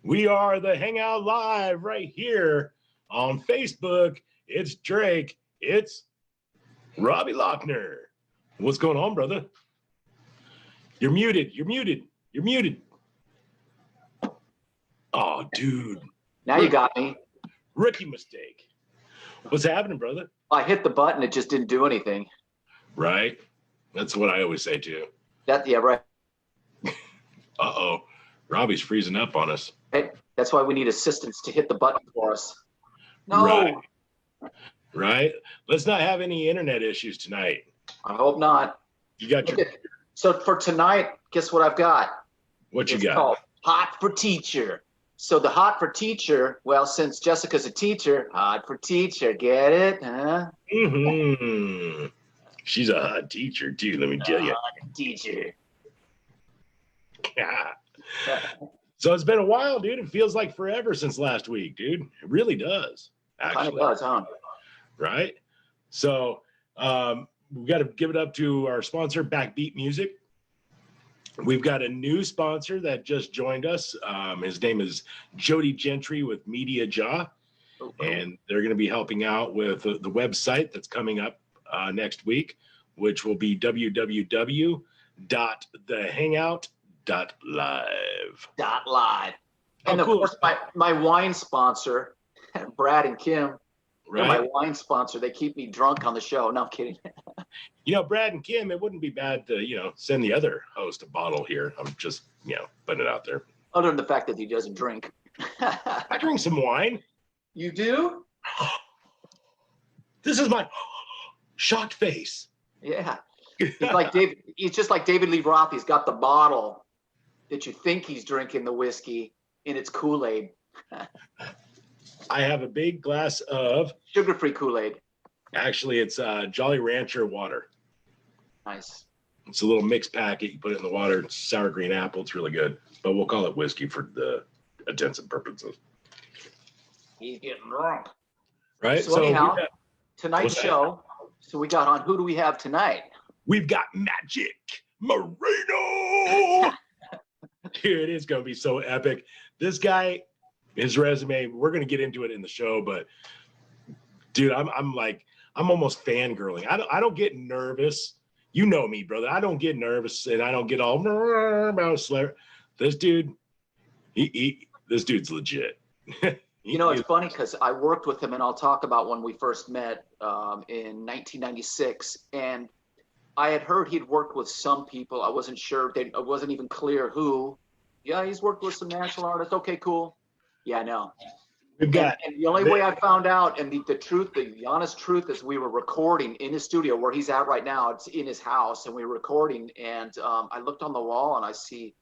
We are the Hangout Live right here on Facebook. It's Drake. It's Robbie Lochner. What's going on, brother? You're muted. You're muted. You're muted. Oh, dude. Now you got me. Rookie mistake. What's happening, brother? I hit the button. It just didn't do anything. Right? That's what I always say, too. Yeah, right. Uh-oh. Robbie's freezing up on us. Hey, that's why we need assistants to hit the button for us. No. Right. Right? Let's not have any internet issues tonight. I hope not. You got your... So for tonight, guess what I've got? What you it's got? Called Hot for Teacher. So the Hot for Teacher, well, since Jessica's a teacher, Hot for Teacher, get it? Huh? Mm-hmm. She's a hot teacher, too, let me tell you. Hot teacher. So it's been a while, dude. It feels like forever since last week, dude. It really does, actually. Kind of does, huh? Right? So we've got to give it up to our sponsor, Backbeat Music. We've got a new sponsor that just joined us. His name is Jody Gentry with Media Jaw. Oh, cool. And they're going to be helping out with the website that's coming up next week, which will be www.thehangout.live. And of course, my wine sponsor, Brad and Kim, right? My wine sponsor, they keep me drunk on the show. No, I'm kidding. You know, Brad and Kim, it wouldn't be bad to, send the other host a bottle here. I'm just, putting it out there. Other than the fact that he doesn't drink. I drink some wine. You do? This is my shocked face. Yeah. He's just like David Lee Roth. He's got the bottle that you think he's drinking the whiskey, and it's Kool-Aid. I have a big glass of sugar-free Kool-Aid. Actually, it's Jolly Rancher water. Nice. It's a little mixed packet. You put it in the water. It's sour green apple. It's really good. But we'll call it whiskey for the intents and purposes. He's getting drunk. Right? So anyhow, tonight's show. So we got on. Who do we have tonight? We've got Magic Moreno. Dude, it's going to be so epic. This guy, his resume, we're going to get into it in the show, but dude, I'm almost fangirling. I don't get nervous. You know me, brother. I don't get nervous and I don't get all about Slayer. This dude, this dude's legit. It's funny because I worked with him, and I'll talk about when we first met in 1996. And I had heard he'd worked with some people. I wasn't sure. It wasn't even clear who. Yeah, he's worked with some national artists. Okay, cool. Yeah, I know. We've got. And the only way I found out, and the truth, the honest truth, is we were recording in his studio where he's at right now. It's in his house, and we were recording. And I looked on the wall, and I see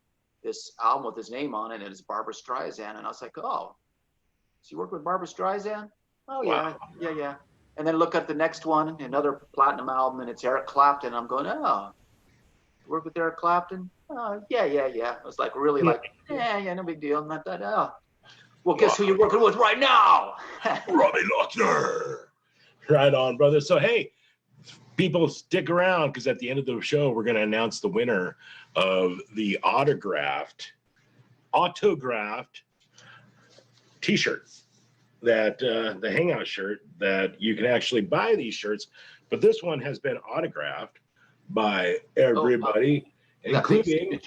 this album with his name on it, and it's Barbra Streisand. And I was like, oh. So you worked with Barbra Streisand? Oh, wow. Yeah. And then look at the next one, another platinum album, and it's Eric Clapton. I'm going, oh, you work with Eric Clapton? Oh, yeah. I was like, really like, yeah, no big deal. Not that, oh. Well, guess who you're working with right now? Robbie Lochner. Right on, brother. So, hey, people stick around because at the end of the show, we're going to announce the winner of the autographed t-shirts, that the Hangout shirt, that you can actually buy these shirts, but this one has been autographed by everybody, including,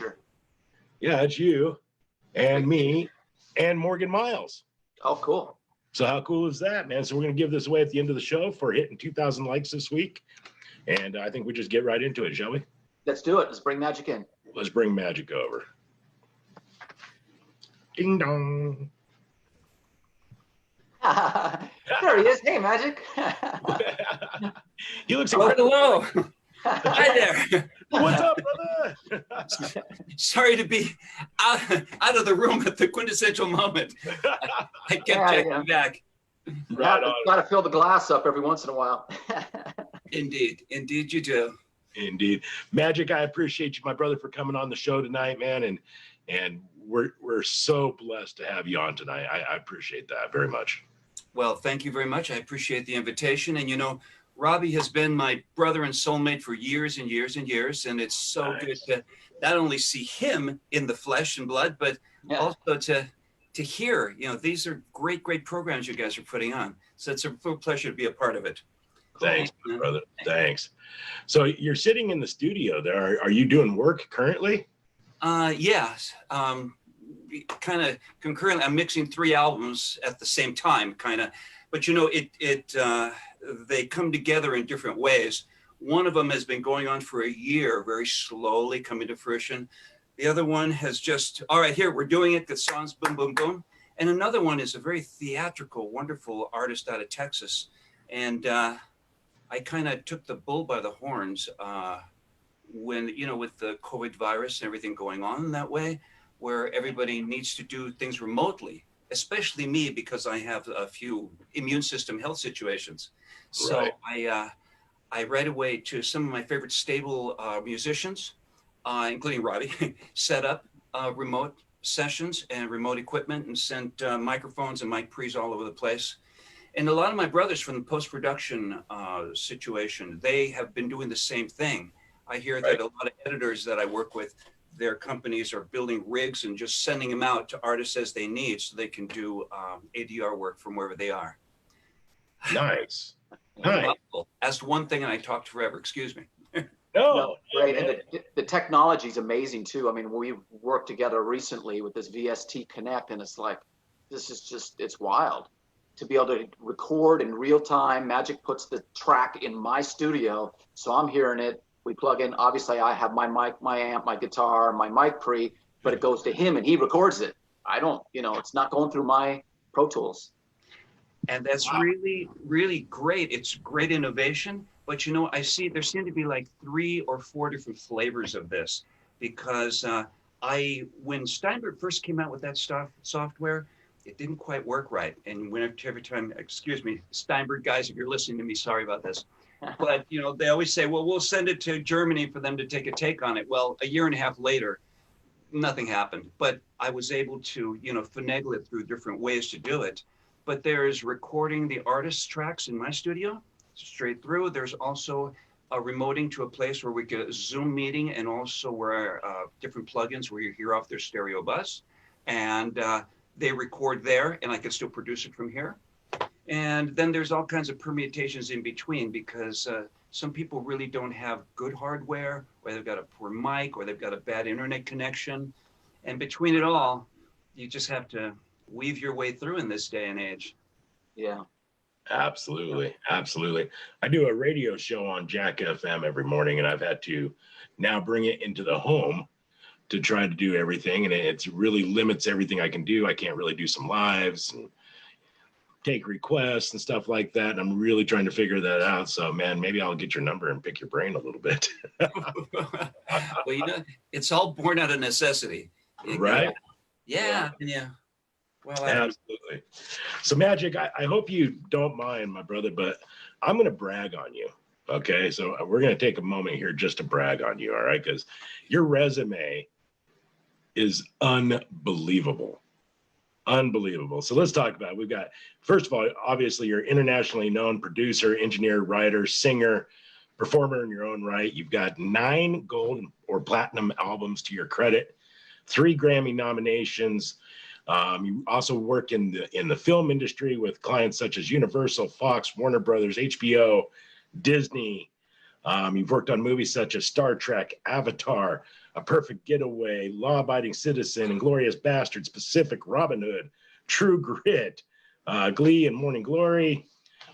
it's you and me and Morgan Miles. Oh, cool. So how cool is that, man? So we're going to give this away at the end of the show for hitting 2,000 likes this week, and I think we just get right into it, shall we? Let's do it. Let's bring Magic in. Let's bring Magic over. Ding dong. There he is. Hey, Magic. He looks incredible. Hello. Hi there. What's up, brother? Sorry to be out of the room at the quintessential moment. I kept checking back. Got to fill the glass up every once in a while. Indeed you do. Indeed. Magic, I appreciate you, my brother, for coming on the show tonight, man. And we're so blessed to have you on tonight. I appreciate that very much. Well, thank you very much. I appreciate the invitation. And Robbie has been my brother and soulmate for years and years and years. And it's so good to not only see him in the flesh and blood, but also to to hear, these are great, great programs you guys are putting on. So it's a real pleasure to be a part of it. Thanks, brother. Thanks. So you're sitting in the studio there. Are you doing work currently? Yes. Kind of concurrently, I'm mixing 3 albums at the same time, kind of. But they come together in different ways. One of them has been going on for a year, very slowly coming to fruition. The other one has just, all right, here, we're doing it. The songs, boom, boom, boom. And another one is a very theatrical, wonderful artist out of Texas. And I kind of took the bull by the horns when, with the COVID virus and everything going on in that way, where everybody needs to do things remotely, especially me, because I have a few immune system health situations. So right. I right away to some of my favorite stable musicians, including Robbie, set up remote sessions and remote equipment and sent microphones and mic pre's all over the place. And a lot of my brothers from the post-production situation, they have been doing the same thing. I hear that a lot of editors that I work with, their companies are building rigs and just sending them out to artists as they need so they can do ADR work from wherever they are. Nice. Nice. Asked one thing and I talked forever. Excuse me. No, great. And the technology is amazing too. I mean, we worked together recently with this VST Connect, and it's like, this is just, it's wild to be able to record in real time. Magic puts the track in my studio, so I'm hearing it. We plug in, obviously I have my mic, my amp, my guitar, my mic pre, but it goes to him and he records it. I don't, it's not going through my Pro Tools. And that's really, really great. It's great innovation. But, I see there seem to be like 3 or 4 different flavors of this, because when Steinberg first came out with that software, it didn't quite work right. And every time, excuse me, Steinberg guys, if you're listening to me, sorry about this. But, they always say, well, we'll send it to Germany for them to take a take on it. Well, a year and a half later, nothing happened. But I was able to, finagle it through different ways to do it. But there's recording the artist's tracks in my studio straight through. There's also a remoting to a place where we get a Zoom meeting, and also where different plugins where you hear off their stereo bus. And they record there, and I can still produce it from here. And then there's all kinds of permutations in between, because some people really don't have good hardware, or they've got a poor mic, or they've got a bad internet connection. And between it all, you just have to weave your way through in this day and age. Yeah. Absolutely. Absolutely. I do a radio show on Jack FM every morning, and I've had to now bring it into the home to try to do everything. And it really limits everything I can do. I can't really do some lives and take requests and stuff like that. And I'm really trying to figure that out. So, man, maybe I'll get your number and pick your brain a little bit. Well, it's all born out of necessity. Right. Yeah. Well, absolutely. So, Magic, I hope you don't mind, my brother, but I'm going to brag on you. Okay. So we're going to take a moment here just to brag on you. All right. Because your resume is unbelievable. Unbelievable. So let's talk about it. We've got, first of all, obviously you're internationally known producer, engineer, writer, singer, performer in your own right. You've got 9 gold or platinum albums to your credit, 3 Grammy nominations. You also work in the film industry with clients such as Universal, Fox, Warner Brothers, HBO, Disney. You've worked on movies such as Star Trek, Avatar, A Perfect Getaway, Law Abiding Citizen, Inglourious Bastards, Pacific, Robin Hood, True Grit, Glee, and Morning Glory.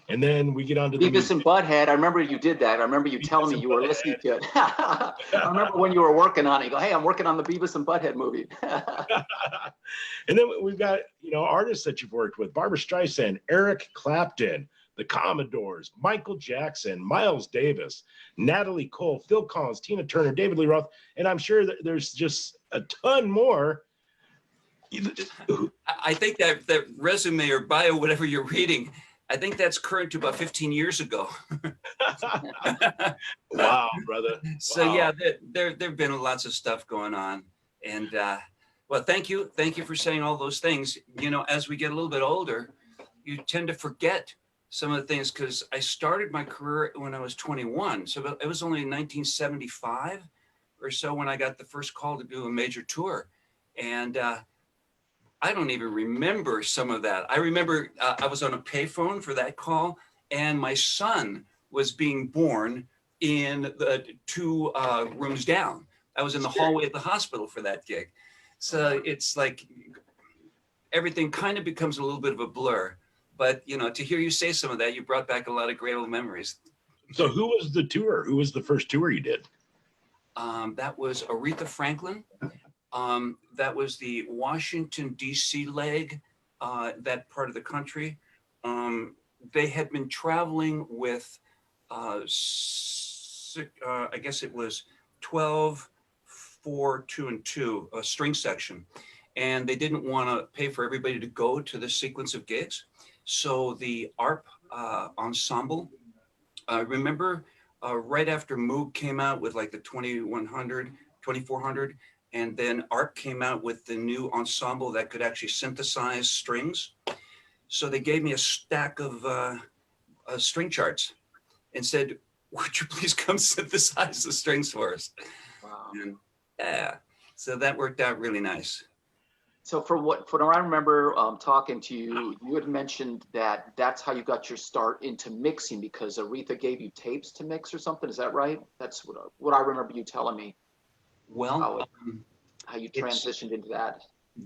And then we get on to Beavis and Butthead. I remember you did that. I remember you telling me you were listening to it. I remember when you were working on it. You go, hey, I'm working on the Beavis and Butthead movie. And then we've got, artists that you've worked with: Barbra Streisand, Eric Clapton, the Commodores, Michael Jackson, Miles Davis, Natalie Cole, Phil Collins, Tina Turner, David Lee Roth. And I'm sure that there's just a ton more. I think that resume or bio, whatever you're reading, I think that's current to about 15 years ago. Wow, brother. So wow. Yeah, there have been lots of stuff going on. And well, thank you for saying all those things. As we get a little bit older, you tend to forget some of the things, because I started my career when I was 21. So it was only in 1975 or so when I got the first call to do a major tour. And I don't even remember some of that. I remember I was on a payphone for that call, and my son was being born in the 2 rooms down. I was in the hallway at the hospital for that gig. So it's like everything kind of becomes a little bit of a blur. But, you know, to hear you say some of that, you brought back a lot of great old memories. So who was the tour? Who was the first tour you did? That was Aretha Franklin. That was the Washington, D.C. leg, that part of the country. They had been traveling with, I guess it was 12, 4, 2, and 2, a string section. And they didn't want to pay for everybody to go to this sequence of gigs. So the ARP ensemble, remember right after Moog came out with like the 2100, 2400, and then ARP came out with the new ensemble that could actually synthesize strings. So they gave me a stack of string charts and said, would you please come synthesize the strings for us? Wow. And, yeah, so that worked out really nice. So for what I remember talking to you, you had mentioned that that's how you got your start into mixing because Aretha gave you tapes to mix or something. Is that right? That's what I remember you telling me. Well, how you transitioned into that.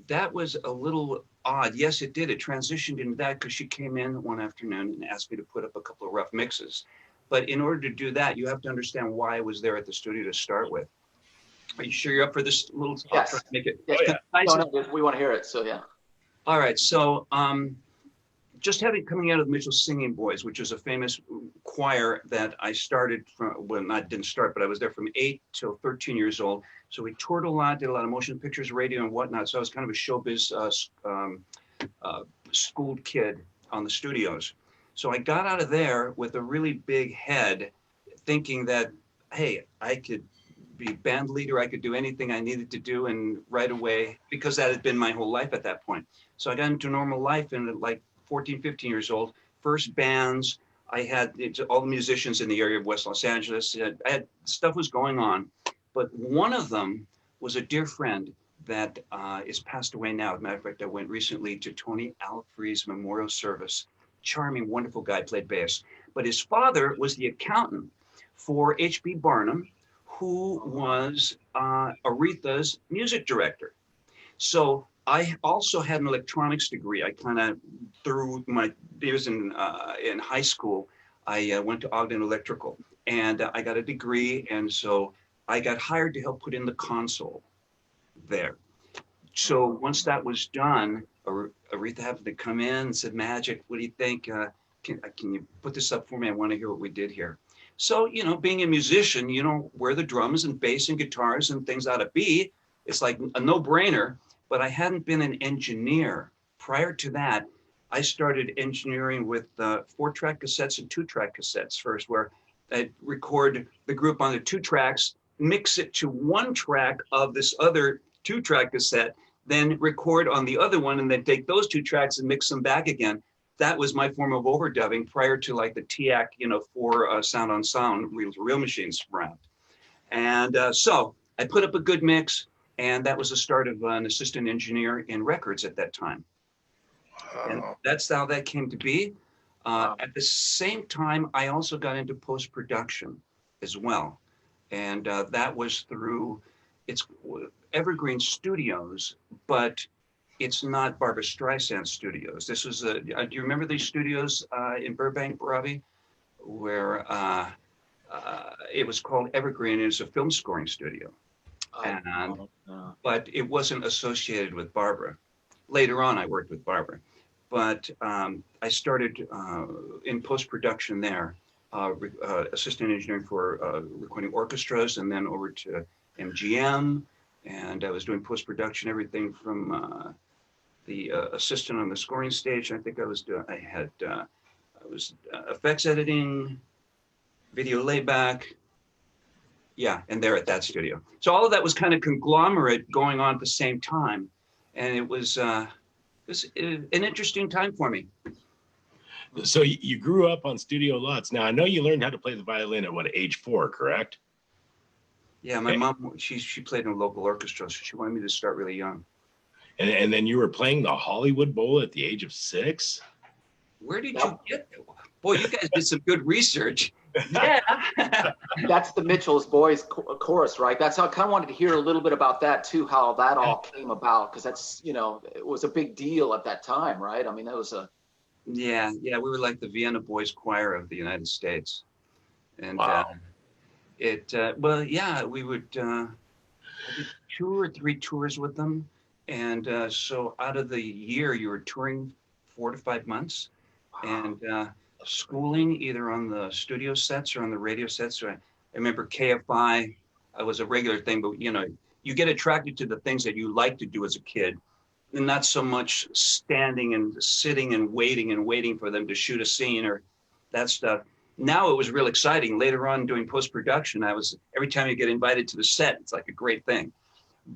That was a little odd. Yes, it did. It transitioned into that because she came in one afternoon and asked me to put up a couple of rough mixes. But in order to do that, you have to understand why I was there at the studio to start with. Are you sure you're up for this little? Yes. I'll try to make it. Yes. No, we want to hear it. So yeah. All right. So just coming out of the Mitchell Singing Boys, which is a famous choir that I started from, well, I didn't start, but I was there from 8 till 13 years old. So we toured a lot, did a lot of motion pictures, radio, and whatnot. So I was kind of a showbiz schooled kid on the studios. So I got out of there with a really big head, thinking that, hey, I could be band leader, I could do anything I needed to do, and right away, because that had been my whole life at that point. So I got into normal life, and at like 14, 15 years old, first bands, I had all the musicians in the area of West Los Angeles. Stuff was going on, but one of them was a dear friend that is passed away now. As a matter of fact, I went recently to Tony Alfree's memorial service. Charming, wonderful guy, played bass. But his father was the accountant for H.B. Barnum, who was Aretha's music director. So I also had an electronics degree. I kind of, through my years in high school, I went to Ogden Electrical, and I got a degree, and so I got hired to help put in the console there. So once that was done, Aretha happened to come in and said, Magic, what do you think? Can you put this up for me? I want to hear what we did here. So, you know, being a musician, you know where the drums and bass and guitars and things ought to be. It's like a no-brainer, but I hadn't been an engineer. Prior to that, I started engineering with 4-track cassettes and 2-track cassettes first, where I'd record the group on the 2 tracks, mix it to 1 track of this other 2-track cassette, then record on the other one, and then take those 2 tracks and mix them back again. That was my form of overdubbing prior to like the TIAC, you know, for sound on sound, real machines around. And so I put up a good mix, and that was the start of an assistant engineer in records at that time. Wow. And that's how that came to be. At the same time, I also got into post-production as well. And that was through, it's Evergreen Studios, but it's not Barbra Streisand Studios. This was do you remember these studios in Burbank, Robbie, where it was called Evergreen? It was a film scoring studio, but it wasn't associated with Barbra. Later on, I worked with Barbra, but I started in post-production there, assistant engineering for recording orchestras, and then over to MGM, and I was doing post-production, everything from the assistant on the scoring stage. I think I was effects editing, video layback. Yeah, and there at that studio. So all of that was kind of conglomerate going on at the same time. And it was an interesting time for me. So you grew up on studio lots. Now, I know you learned how to play the violin at age 4, correct? Yeah, my mom, she played in a local orchestra, so she wanted me to start really young. And then you were playing the Hollywood Bowl at the age of 6? Where did you get that? Boy, you guys did some good research. Yeah. That's the Mitchell's Boys chorus, right? That's how I kind of wanted to hear a little bit about that too, how that all came about, because that's, you know, it was a big deal at that time, right? I mean, that was a Yeah, we were like the Vienna Boys Choir of the United States. And Wow. well, yeah, we would, I did 2 or 3 tours with them. And so out of the year, you were touring 4 to 5 months and schooling either on the studio sets or on the radio sets. So I remember KFI, I was a regular thing, but you know, you get attracted to the things that you like to do as a kid, and not so much standing and sitting and waiting for them to shoot a scene or that stuff. Now it was real exciting. Later on doing post-production, every time you get invited to the set, it's like a great thing.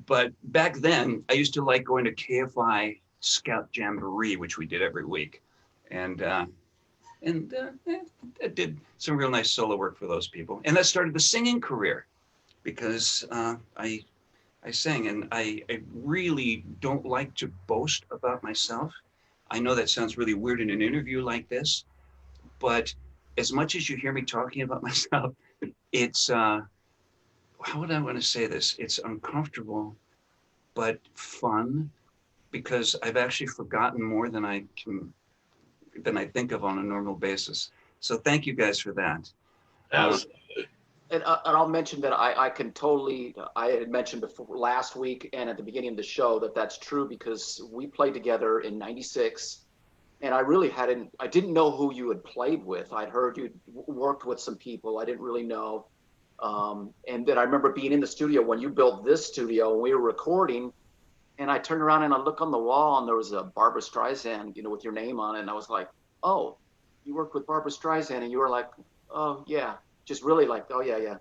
But back then, I used to like going to KFI Scout Jamboree, which we did every week. And I did some real nice solo work for those people. And that started the singing career because I sang, and I really don't like to boast about myself. I know that sounds really weird in an interview like this, but as much as you hear me talking about myself, it's, how would I want to say this? It's uncomfortable, but fun, because I've actually forgotten more than I think of on a normal basis. So thank you guys for that. And I'll mention that I can totally, I had mentioned before last week and at the beginning of the show that that's true, because we played together in '96, and I didn't know who you had played with. I'd heard you'd worked with some people I didn't really know. And then I remember being in the studio when you built this studio and we were recording, and I turned around and I looked on the wall and there was a Barbra Streisand, you know, with your name on it. And I was like, oh, you worked with Barbra Streisand. And you were like, oh yeah. Just really like, oh yeah.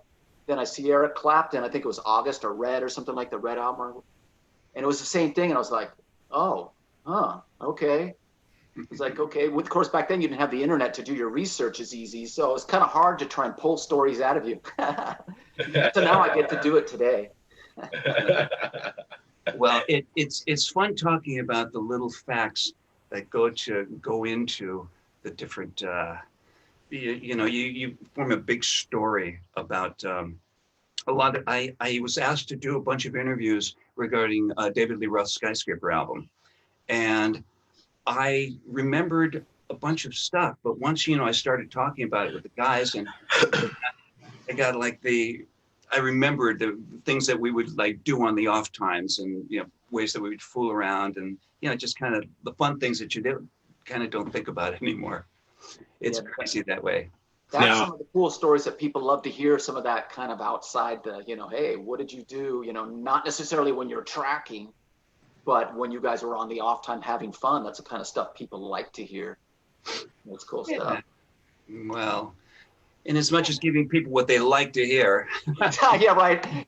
Then I see Eric Clapton, I think it was August or Red or something, like the Red album. And it was the same thing. And I was like, oh, okay. It's like, okay. Of course, back then you didn't have the internet to do your research as easy. So it's kind of hard to try and pull stories out of you. So now I get to do it today. Well, it's fun talking about the little facts that go into the different, you form a big story about a lot of, I was asked to do a bunch of interviews regarding David Lee Roth's Skyscraper album. And I remembered a bunch of stuff, but once, I started talking about it with the guys, and I got like I remembered the things that we would like do on the off times, and, ways that we would fool around, and, just kind of the fun things that you kind of don't think about anymore. It's crazy that way. That's some of the cool stories that people love to hear, some of that kind of outside the, hey, what did you do? Not necessarily when you're tracking, but when you guys were on the off time having fun. That's the kind of stuff people like to hear. That's cool stuff. Well, in as much as giving people what they like to hear. Yeah, right.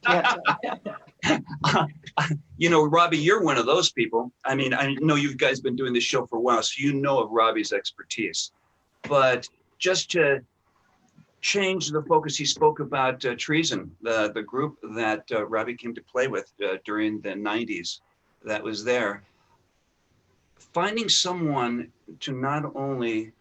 Robbie, you're one of those people. I mean, I know you guys been doing this show for a while, so you know of Robbie's expertise. But just to change the focus, he spoke about Treason, the group that Robbie came to play with during the 90s that was there. Finding someone to not only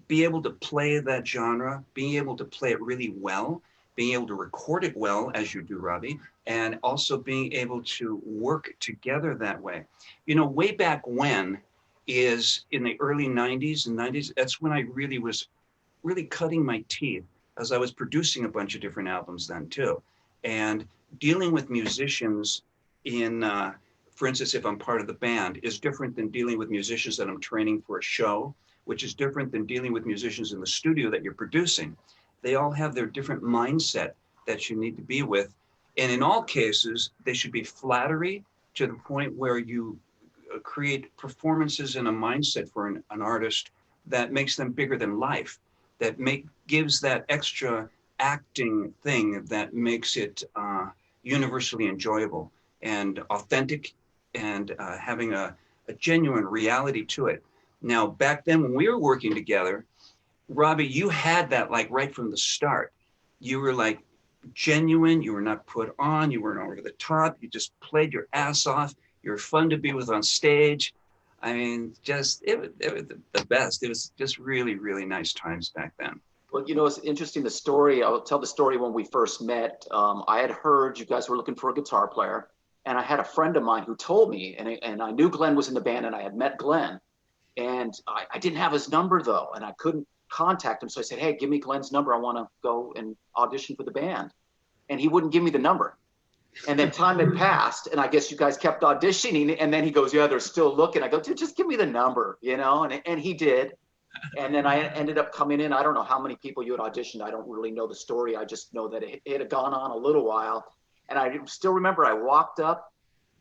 be able to play that genre, being able to play it really well, being able to record it well, as you do, Robbie, and also being able to work together that way. Way back when is in the early 90s and 90s, that's when I really was cutting my teeth, as I was producing a bunch of different albums then too. And dealing with musicians for instance, if I'm part of the band, is different than dealing with musicians that I'm training for a show, which is different than dealing with musicians in the studio that you're producing. They all have their different mindset that you need to be with. And in all cases, they should be flattery to the point where you create performances and a mindset for an artist that makes them bigger than life, that gives that extra acting thing that makes it universally enjoyable and authentic, and having a genuine reality to it. Now, back then when we were working together, Robbie, you had that like right from the start. You were like genuine, you were not put on, you weren't over the top, you just played your ass off. You're fun to be with on stage. I mean, just it was the best. It was just really, really nice times back then. Well, you know, it's interesting, the story. I'll tell the story when we first met. I had heard you guys were looking for a guitar player, and I had a friend of mine who told me, and I knew Glenn was in the band, and I had met Glenn, and I didn't have his number though, and I couldn't contact him. So I said, hey, give me Glenn's number. I want to go and audition for the band. And he wouldn't give me the number. And then time had passed, and I guess you guys kept auditioning. And then he goes, yeah, they're still looking. I go, dude, just give me the number, you know? And he did. And then I ended up coming in. I don't know how many people you had auditioned. I don't really know the story. I just know that it had gone on a little while. And I still remember I walked up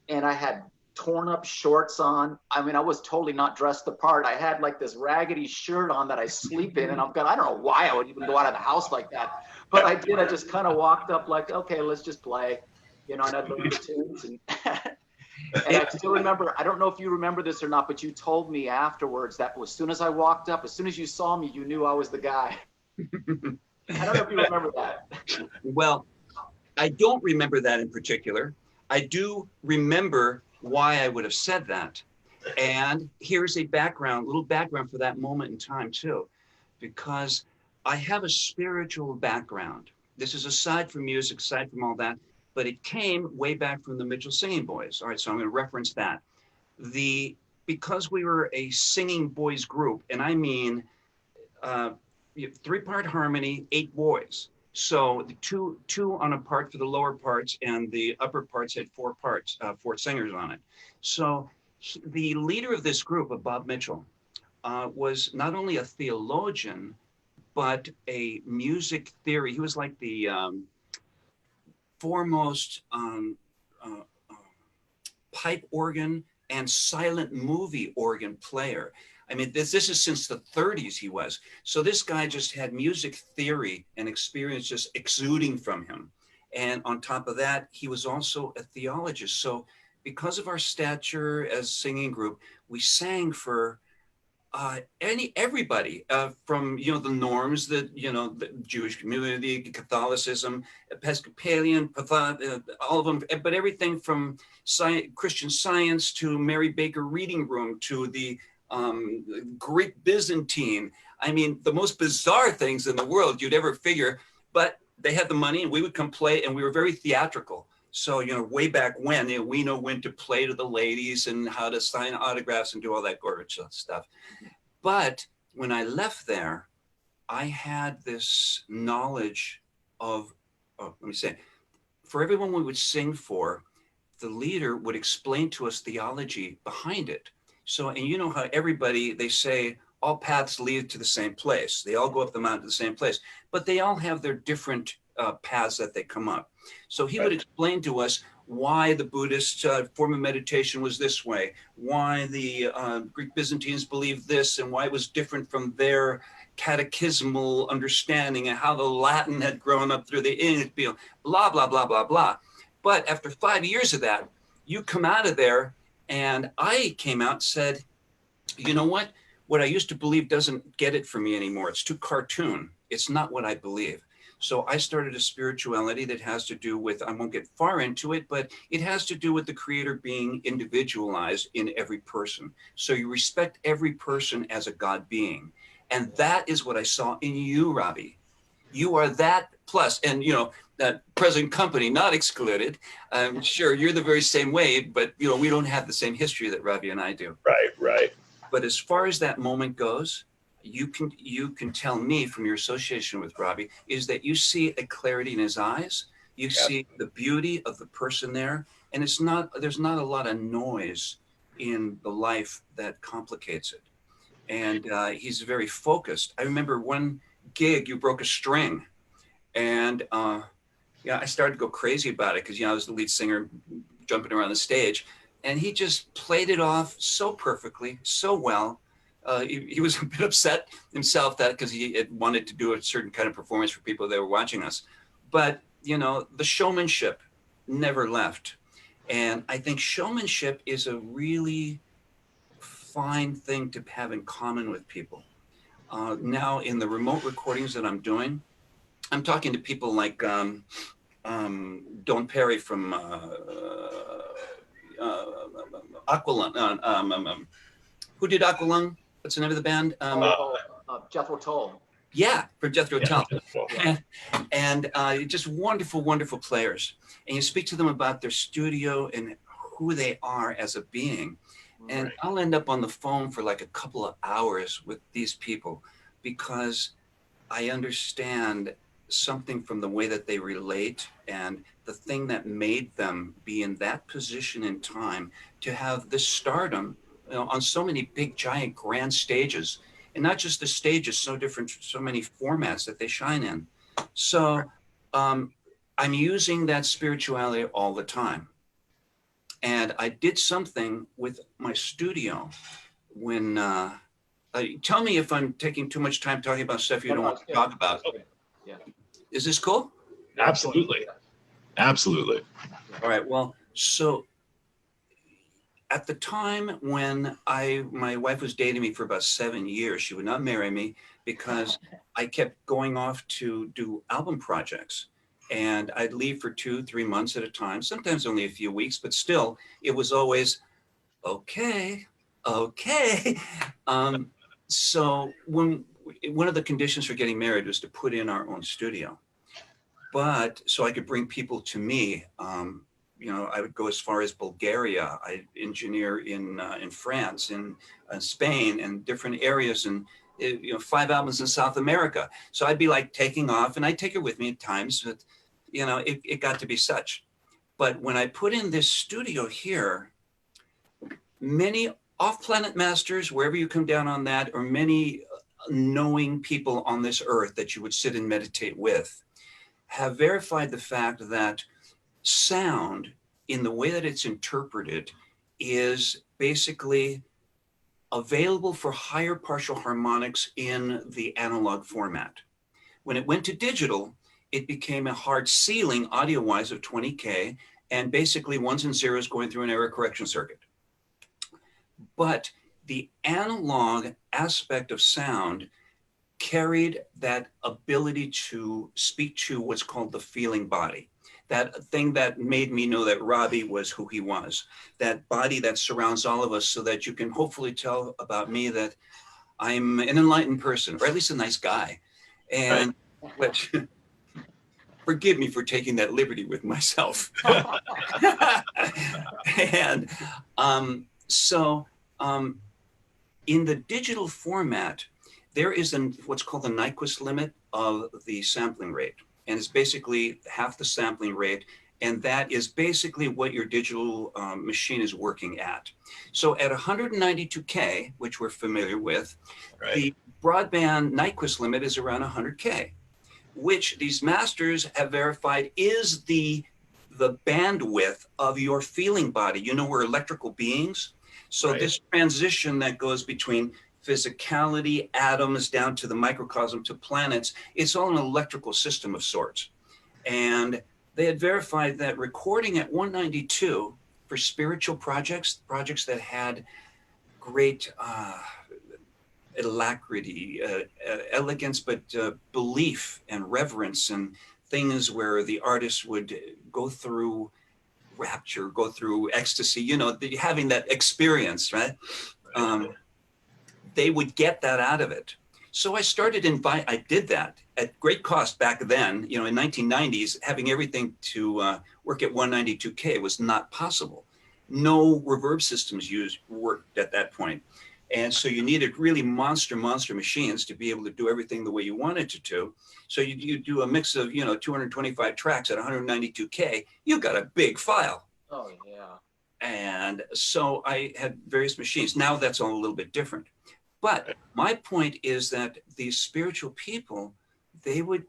and I had torn up shorts on. I mean, I was totally not dressed the part. I had like this raggedy shirt on that I sleep in. And I don't know why I would even go out of the house like that. But I did. I just kind of walked up like, okay, let's just play. You know, and I'd learn the tunes. And, and I still remember, I don't know if you remember this or not, but you told me afterwards that as soon as I walked up, as soon as you saw me, you knew I was the guy. I don't know if you remember that. Well, I don't remember that in particular. I do remember why I would have said that. And here's a little background for that moment in time too, because I have a spiritual background. This is aside from music, aside from all that, but it came way back from the Mitchell Singing Boys. All right, so I'm going to reference that. Because we were a singing boys group, and I mean 3-part harmony, 8 boys. So the two on a part for the lower parts, and the upper parts had 4 parts, 4 singers on it. So the leader of this group, Bob Mitchell, was not only a theologian, but a music theory. He was like the foremost pipe organ and silent movie organ player. I mean, this is since the 30s he was. So this guy just had music theory and experience just exuding from him. And on top of that, he was also a theologist. So because of our stature as a singing group, we sang for everybody from, you know, the norms that, you know, the Jewish community, Catholicism, Episcopalian, all of them, but everything from Christian Science to Mary Baker Reading Room to the Greek Byzantine. I mean, the most bizarre things in the world you'd ever figure, but they had the money and we would come play, and we were very theatrical. So, you know, way back when, you know, we know when to play to the ladies and how to sign autographs and do all that gorgeous stuff. But when I left there, I had this knowledge of, for everyone we would sing for, the leader would explain to us theology behind it. So, and you know how everybody, they say, all paths lead to the same place. They all go up the mountain to the same place, but they all have their different paths that they come up. So he would explain to us why the Buddhist form of meditation was this way, why the Greek Byzantines believed this, and why it was different from their catechismal understanding, and how the Latin had grown up through the blah, blah, blah, blah, blah. But after 5 years of that, you come out of there, and I came out and said, you know what? What I used to believe doesn't get it for me anymore. It's too cartoon. It's not what I believe. So I started a spirituality that has to do with, I won't get far into it, but it has to do with the Creator being individualized in every person. So you respect every person as a God being. And that is what I saw in you, Robbie. You are that plus, and you know, that present company not excluded. I'm sure you're the very same way, but you know, we don't have the same history that Robbie and I do. Right. But as far as that moment goes, you can tell me from your association with Robbie is that you see a clarity in his eyes. You see the beauty of the person there, and there's not a lot of noise in the life that complicates it. And he's very focused. I remember one gig you broke a string, and I started to go crazy about it because I was the lead singer jumping around the stage, and he just played it off so perfectly, so well. He was a bit upset himself that because he had wanted to do a certain kind of performance for people that were watching us. But, you know, the showmanship never left. And I think showmanship is a really fine thing to have in common with people. Now, in the remote recordings that I'm doing, I'm talking to people like Don Perry from Aqualung. Who did Aqualung? What's the name of the band? Jethro Tull. Yeah, for Jethro Tull. Yeah. And just wonderful, wonderful players. And you speak to them about their studio and who they are as a being. And Right. I'll end up on the phone for like a couple of hours with these people because I understand something from the way that they relate and the thing that made them be in that position in time to have this stardom, you know, on so many big, giant, grand stages. And not just the stages, so different, so many formats that they shine in. So I'm using that spirituality all the time. And I did something with my studio when, tell me if I'm taking too much time talking about stuff you don't want to talk about. Yeah. Is this cool? Absolutely. Absolutely. All right. Well, so at the time when my wife was dating me for about 7 years, she would not marry me because I kept going off to do album projects. And I'd leave for 2-3 months at a time, sometimes only a few weeks, but still, it was always, okay. So one of the conditions for getting married was to put in our own studio. But so I could bring people to me, you know, I would go as far as Bulgaria. I engineer in France, in Spain, and different areas, and you know, 5 albums in South America. So I'd be like taking off, and I'd take her with me at times, but you know, it got to be such. But when I put in this studio here, many off-planet masters, wherever you come down on that, or many knowing people on this earth that you would sit and meditate with, have verified the fact that sound, in the way that it's interpreted, is basically available for higher partial harmonics in the analog format. When it went to digital, it became a hard ceiling audio-wise of 20K, and basically ones and zeros going through an error correction circuit. But the analog aspect of sound carried that ability to speak to what's called the feeling body. That thing that made me know that Robbie was who he was. That body that surrounds all of us, so that you can hopefully tell about me that I'm an enlightened person, or at least a nice guy. And which, forgive me for taking that liberty with myself. And in the digital format, there is what's called the Nyquist limit of the sampling rate. And it's basically half the sampling rate. And that is basically what your digital machine is working at. So at 192K, which we're familiar with, the broadband Nyquist limit is around 100K, which these masters have verified is the bandwidth of your feeling body. You know, we're electrical beings. So this transition that goes between physicality, atoms, down to the microcosm to planets, it's all an electrical system of sorts. And they had verified that recording at 192 for spiritual projects that had great alacrity, elegance, but belief and reverence, and things where the artist would go through rapture, go through ecstasy, you know, having that experience, right? They would get that out of it. So I started I did that at great cost back then, you know, in 1990s, having everything to work at 192K was not possible. No reverb systems worked at that point. And so you needed really monster machines to be able to do everything the way you wanted to. So you do a mix of, you know, 225 tracks at 192K, you got a big file. Oh, yeah. And so I had various machines. Now that's all a little bit different. But my point is that these spiritual people, they would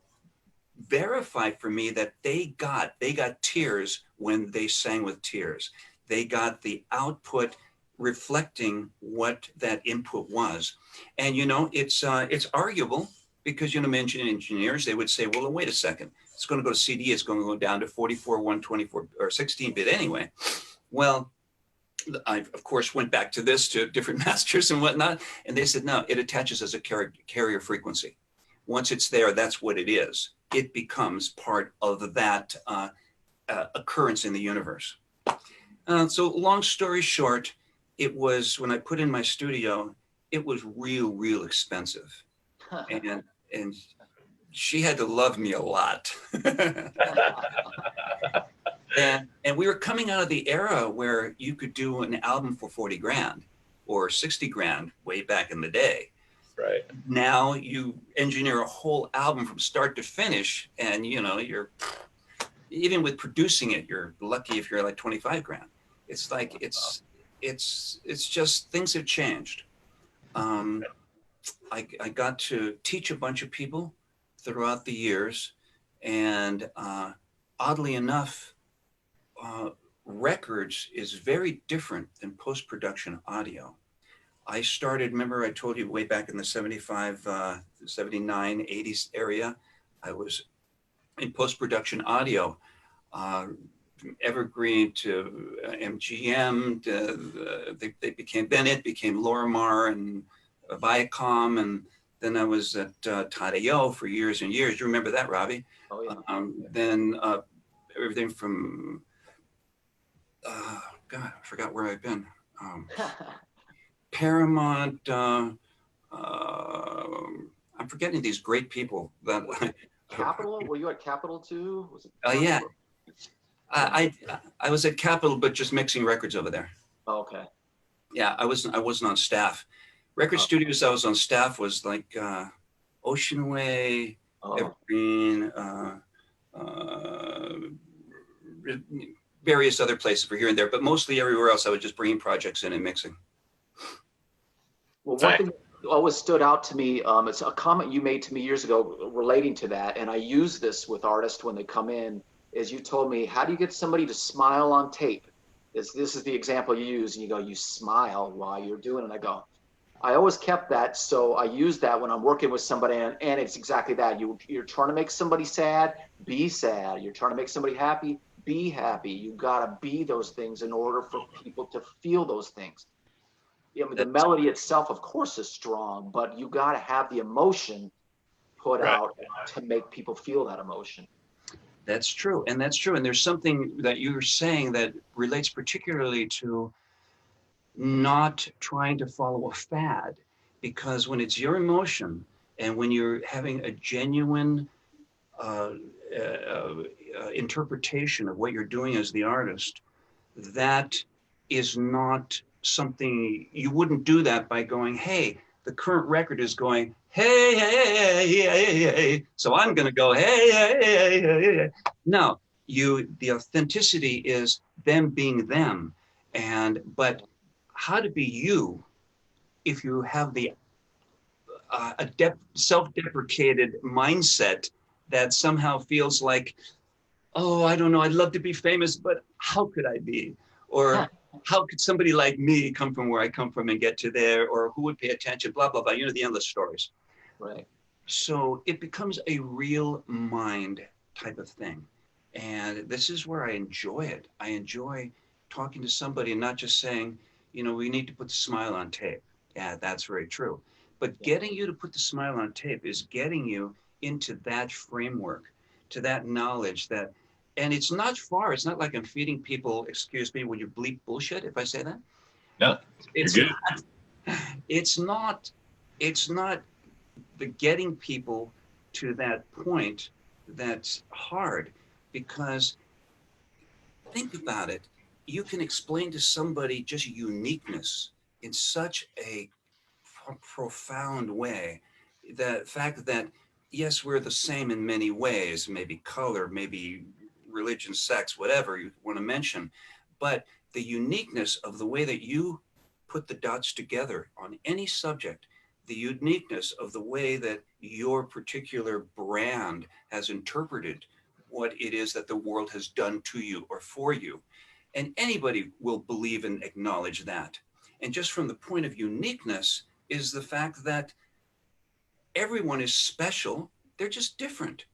verify for me that they got tears when they sang with tears. They got the output reflecting what that input was. And, you know, it's arguable because, you know, engineers, they would say, well, wait a second, it's going to go to CD, it's going to go down to 44, 124, or 16-bit anyway. Well, I, of course, went back to different masters and whatnot, and they said, no, it attaches as a carrier frequency. Once it's there, that's what it is. It becomes part of that occurrence in the universe. So long story short, it was when I put in my studio, it was real expensive. And she had to love me a lot. And we were coming out of the era where you could do an album for 40 grand or 60 grand way back in the day. Right. Now you engineer a whole album from start to finish, and you're even with producing it, you're lucky if you're like 25 grand. It's like it's just things have changed. I got to teach a bunch of people throughout the years, and oddly enough, records is very different than post-production audio. I started, remember I told you way back in the 75, 79, 80s area, I was in post-production audio, Evergreen to MGM, they became Bennett, became Lorimar and Viacom, and then I was at Tadeo for years and years. You remember that, Robbie? Oh, yeah. Then everything from, God, I forgot where I've been. Paramount, I'm forgetting these great people that. Capitol? Were you at Capitol too? Was it? Yeah. I was at Capitol, but just mixing records over there. Oh, okay. Yeah, I wasn't on staff. Record studios I was on staff was like Ocean Way, Evergreen, various other places for here and there, but mostly everywhere else I was just bringing projects in and mixing. Well, one thing that always stood out to me, it's a comment you made to me years ago relating to that, and I use this with artists when they come in, is you told me, how do you get somebody to smile on tape? This is the example you use, and you go, you smile while you're doing it. And I go, I always kept that, so I use that when I'm working with somebody, and it's exactly that. You're trying to make somebody sad, be sad. You're trying to make somebody happy, be happy. You gotta be those things in order for people to feel those things. I mean, the melody itself, of course, is strong, but you gotta have the emotion put out to make people feel that emotion. That's true, and that's true. And there's something that you're saying that relates particularly to not trying to follow a fad, because when it's your emotion and when you're having a genuine interpretation of what you're doing as the artist, that is not something, you wouldn't do that by going, hey, the current record is going, hey, hey, hey, hey, hey, so I'm going to go, hey, hey, hey, hey, hey. No, the authenticity is them being them. But how to be you if you have the self-deprecated mindset that somehow feels like, oh, I don't know, I'd love to be famous, but how could I be? Or how could somebody like me come from where I come from and get to there? Or who would pay attention, blah, blah, blah, the endless stories. Right. So it becomes a real mind type of thing. And this is where I enjoy it. I enjoy talking to somebody and not just saying, we need to put the smile on tape. Yeah, that's very true. But getting you to put the smile on tape is getting you into that framework, to that knowledge that, and it's not far. It's not like I'm feeding people, excuse me, when you bleep bullshit, if I say that. No, it's good. Not, it's not the getting people to that point that's hard, because think about it. You can explain to somebody just uniqueness in such a profound way. The fact that, yes, we're the same in many ways, maybe color, maybe religion, sex, whatever you want to mention, but the uniqueness of the way that you put the dots together on any subject, the uniqueness of the way that your particular brand has interpreted what it is that the world has done to you or for you. And anybody will believe and acknowledge that. And just from the point of uniqueness is the fact that everyone is special. They're just different.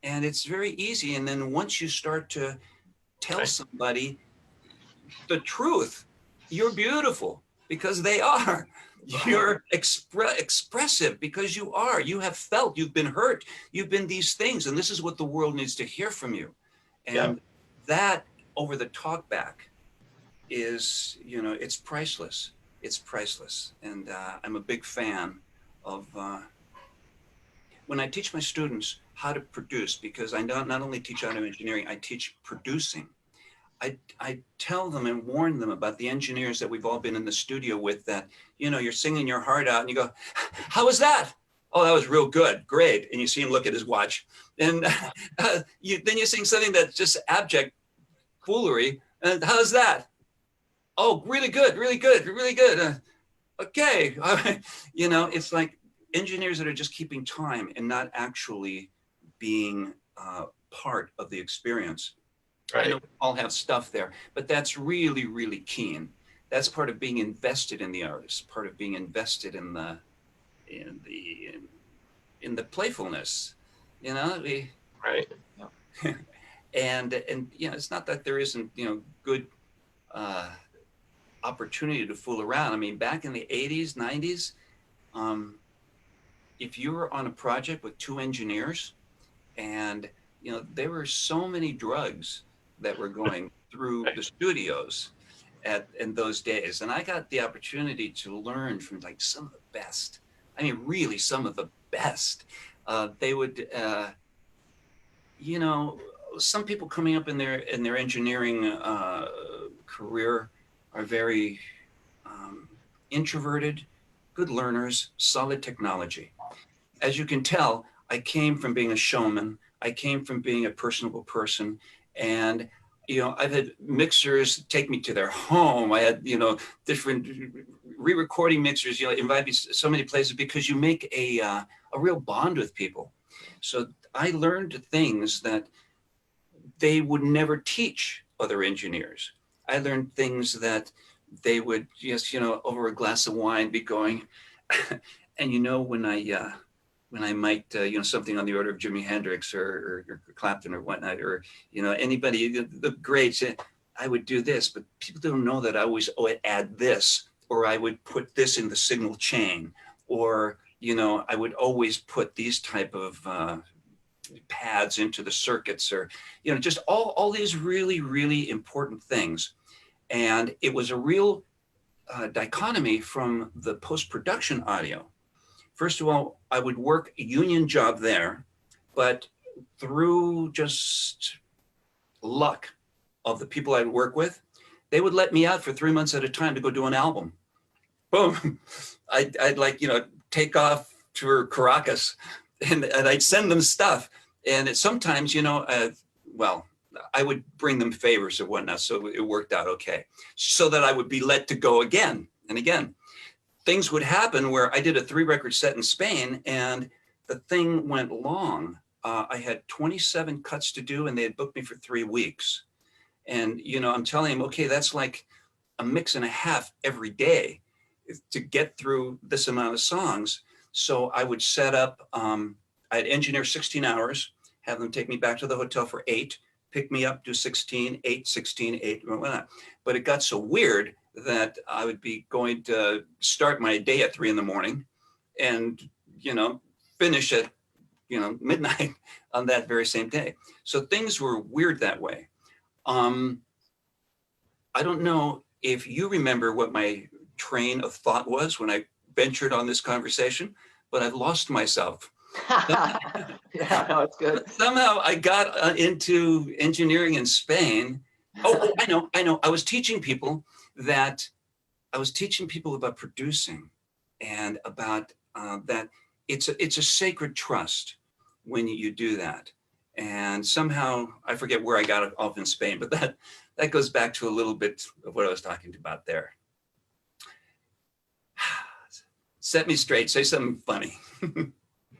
And it's very easy. And then once you start to tell somebody the truth, you're beautiful because they are. You're expressive because you are. You have felt, you've been hurt, you've been these things. And this is what the world needs to hear from you. And that over the talk back is, you know, it's priceless. It's priceless. And I'm a big fan of when I teach my students how to produce, because I not only teach audio engineering, I teach producing. I tell them and warn them about the engineers that we've all been in the studio with that, you know, you're singing your heart out and you go, how was that? Oh, that was real good. Great. And you see him look at his watch. And then you sing something that's just abject foolery. And how's that? Oh, really good, really good, really good. Okay. You know, it's like engineers that are just keeping time and not actually being part of the experience. Right. I know we all have stuff there, but that's really, really keen. That's part of being invested in the artist, part of being invested in the playfulness, you know. Right. And you know, it's not that there isn't, you know, good opportunity to fool around. I mean, back in the 80s, 90s, if you were on a project with two engineers, and you know, there were so many drugs that were going through the studios in those days, and I got the opportunity to learn from like some of the best. I mean, really, some of the best. They would, you know, some people coming up in their engineering career are very introverted, good learners, solid technology. As you can tell, I came from being a showman. I came from being a personable person. And, you know, I've had mixers take me to their home. I had, you know, different re-recording mixers, you know, invite me so many places because you make a real bond with people. So I learned things that they would never teach other engineers. I learned things that they would just, you know, over a glass of wine be going, and, you know, when I might, you know, something on the order of Jimi Hendrix or Clapton or whatnot, or, you know, anybody, the greats, I would do this, but people don't know that I always add this, or I would put this in the signal chain, or, you know, I would always put these type of pads into the circuits, or, you know, just all these really, really important things. And it was a real dichotomy from the post-production audio. First of all, I would work a union job there, but through just luck of the people I'd work with, they would let me out for 3 months at a time to go do an album. Boom. I'd like, you know, take off to Caracas and I'd send them stuff. And sometimes, you know, well, I would bring them favors or whatnot. So it worked out okay. So that I would be let to go again and again. Things would happen where I did a 3-record set in Spain and the thing went long. I had 27 cuts to do and they had booked me for 3 weeks. And, you know, I'm telling them, okay, that's like a mix and a half every day to get through this amount of songs. So I would set up, I'd engineer 16 hours, have them take me back to the hotel for 8, pick me up, do 16, 8, 16, 8, whatnot. But it got so weird that I would be going to start my day at 3 a.m. and, you know, finish at, you know, midnight on that very same day. So things were weird that way. I don't know if you remember what my train of thought was when I ventured on this conversation, but I've lost myself. Yeah, no, it's good. Somehow I got into engineering in Spain. Oh, I know. I was teaching people about producing and about that it's a sacred trust when you do that. And somehow I forget where I got it off in Spain, but that goes back to a little bit of what I was talking about there. Set me straight. Say something funny.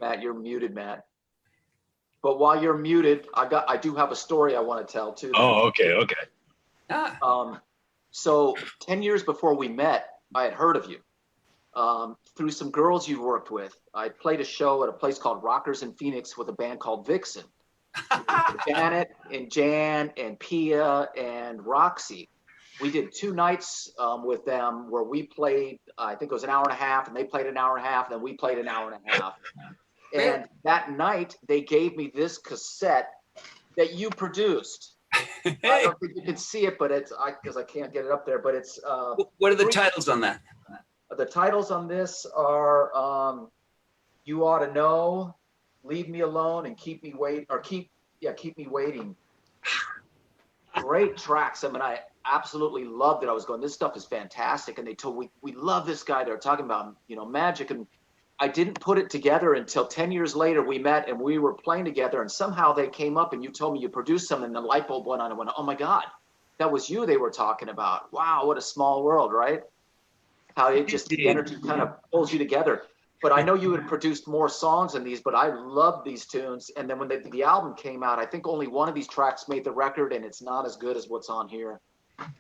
Matt, you're muted, Matt. But while you're muted, I do have a story I want to tell too. Oh, okay. So 10 years before we met, I had heard of you through some girls you worked with. I played a show at a place called Rockers in Phoenix with a band called Vixen. Janet and Jan and Pia and Roxy. We did 2 nights with them where we played, I think it was an hour and a half, and they played an hour and a half, and then we played an hour and a half. And that night, they gave me this cassette that you produced. I Hey, don't think you can see it, but it's because I can't get it up there. But it's what are the titles on that? the titles on this are "You Ought to Know," "Leave Me Alone," and "Keep Me Wait" or keep me waiting. Great tracks. I mean, I absolutely loved it. I was going, this stuff is fantastic. And they told we love this guy. They're talking about, Magic. And I didn't put it together until 10 years later we met and we were playing together. And somehow they came up and you told me you produced some and the light bulb went on and went, oh my God, that was you they were talking about. Wow, what a small world, right? How it just, the energy kind of pulls you together. But I know you had produced more songs than these, but I loved these tunes. And then when the album came out, I think only one of these tracks made the record, and it's not as good as what's on here.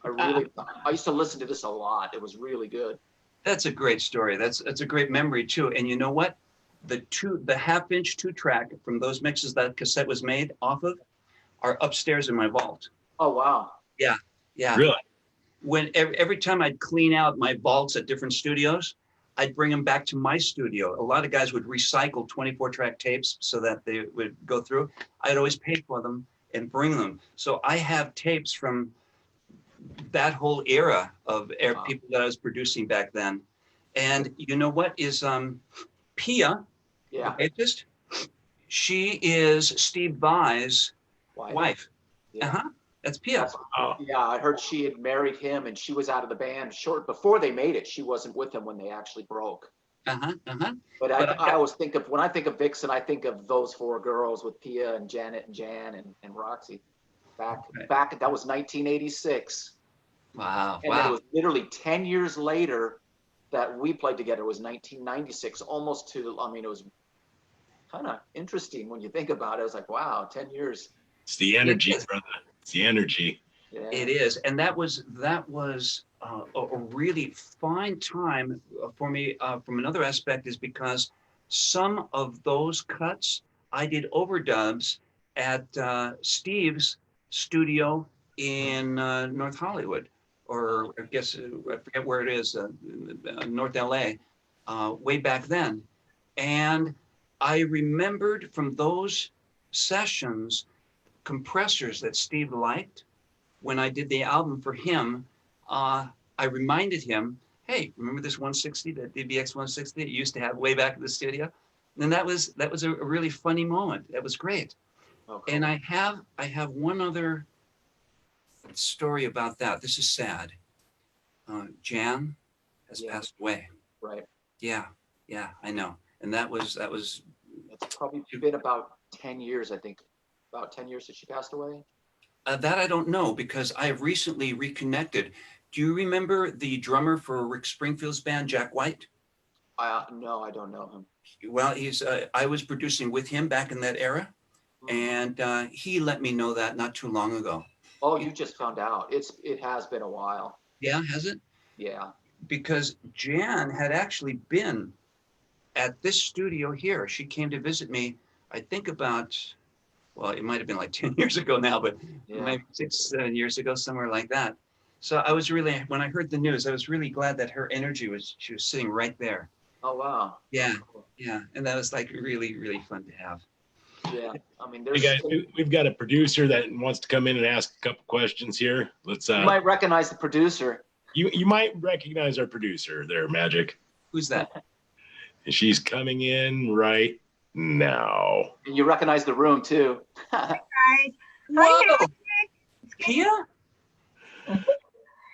I used to listen to this a lot. It was really good. That's a great story. That's a great memory too. And you know what? The 1/2-inch 2-track from those mixes that cassette was made off of are upstairs in my vault. Oh wow. Yeah. Really? When every time I'd clean out my vaults at different studios, I'd bring them back to my studio. A lot of guys would recycle 24-track tapes so that they would go through. I'd always pay for them and bring them. So I have tapes from that whole era of people that I was producing back then. And you know what is Pia, Yeah. the bassist? She is Steve Vai's wife. Yeah. That's Pia. Yeah, I heard she had married him and she was out of the band short before they made it. She wasn't with him when they actually broke. But I always think of, when I think of Vixen, I think of those 4 girls with Pia and Janet and Jan and Roxy. Back, that was 1986. Wow. And then it was literally 10 years later that we played together. It was 1996, almost to, I mean, it was kind of interesting when you think about it. I was like, wow, 10 years. It's the energy, brother. It's the energy. Yeah. It is, and that was a really fine time for me. From another aspect, is because some of those cuts I did overdubs at Steve's studio in North Hollywood, or I guess I forget where it is, North LA, way back then, and I remembered from those sessions compressors that Steve liked. When I did the album for him, I reminded him, hey, remember this 160, that DBX 160 you used to have way back in the studio? And that was a really funny moment. That was great. Okay. And I have one other story about that. This is sad. Jan has passed away. Right. Yeah, I know. And that's probably been about 10 years, I think. About 10 years since she passed away? That I don't know, because I have recently reconnected. Do you remember the drummer for Rick Springfield's band, Jack White? No, I don't know him. Well, I was producing with him back in that era, and he let me know that not too long ago. Oh, you just found out. It has been a while. Yeah, has it? Yeah. Because Jan had actually been at this studio here. She came to visit me, I think about, well, it might have been like 10 years ago now, but maybe 6-7 years ago, somewhere like that. So I was really, when I heard the news, I was really glad that her energy she was sitting right there. Oh, wow. Yeah, yeah. And that was like really, really fun to have. Yeah, I mean, hey guys, we've got a producer that wants to come in and ask a couple questions here. Let's. You might recognize the producer. You might recognize our producer there, Magic. Who's that? And she's coming in right now. And you recognize the room too. Hi. Whoa, Pia?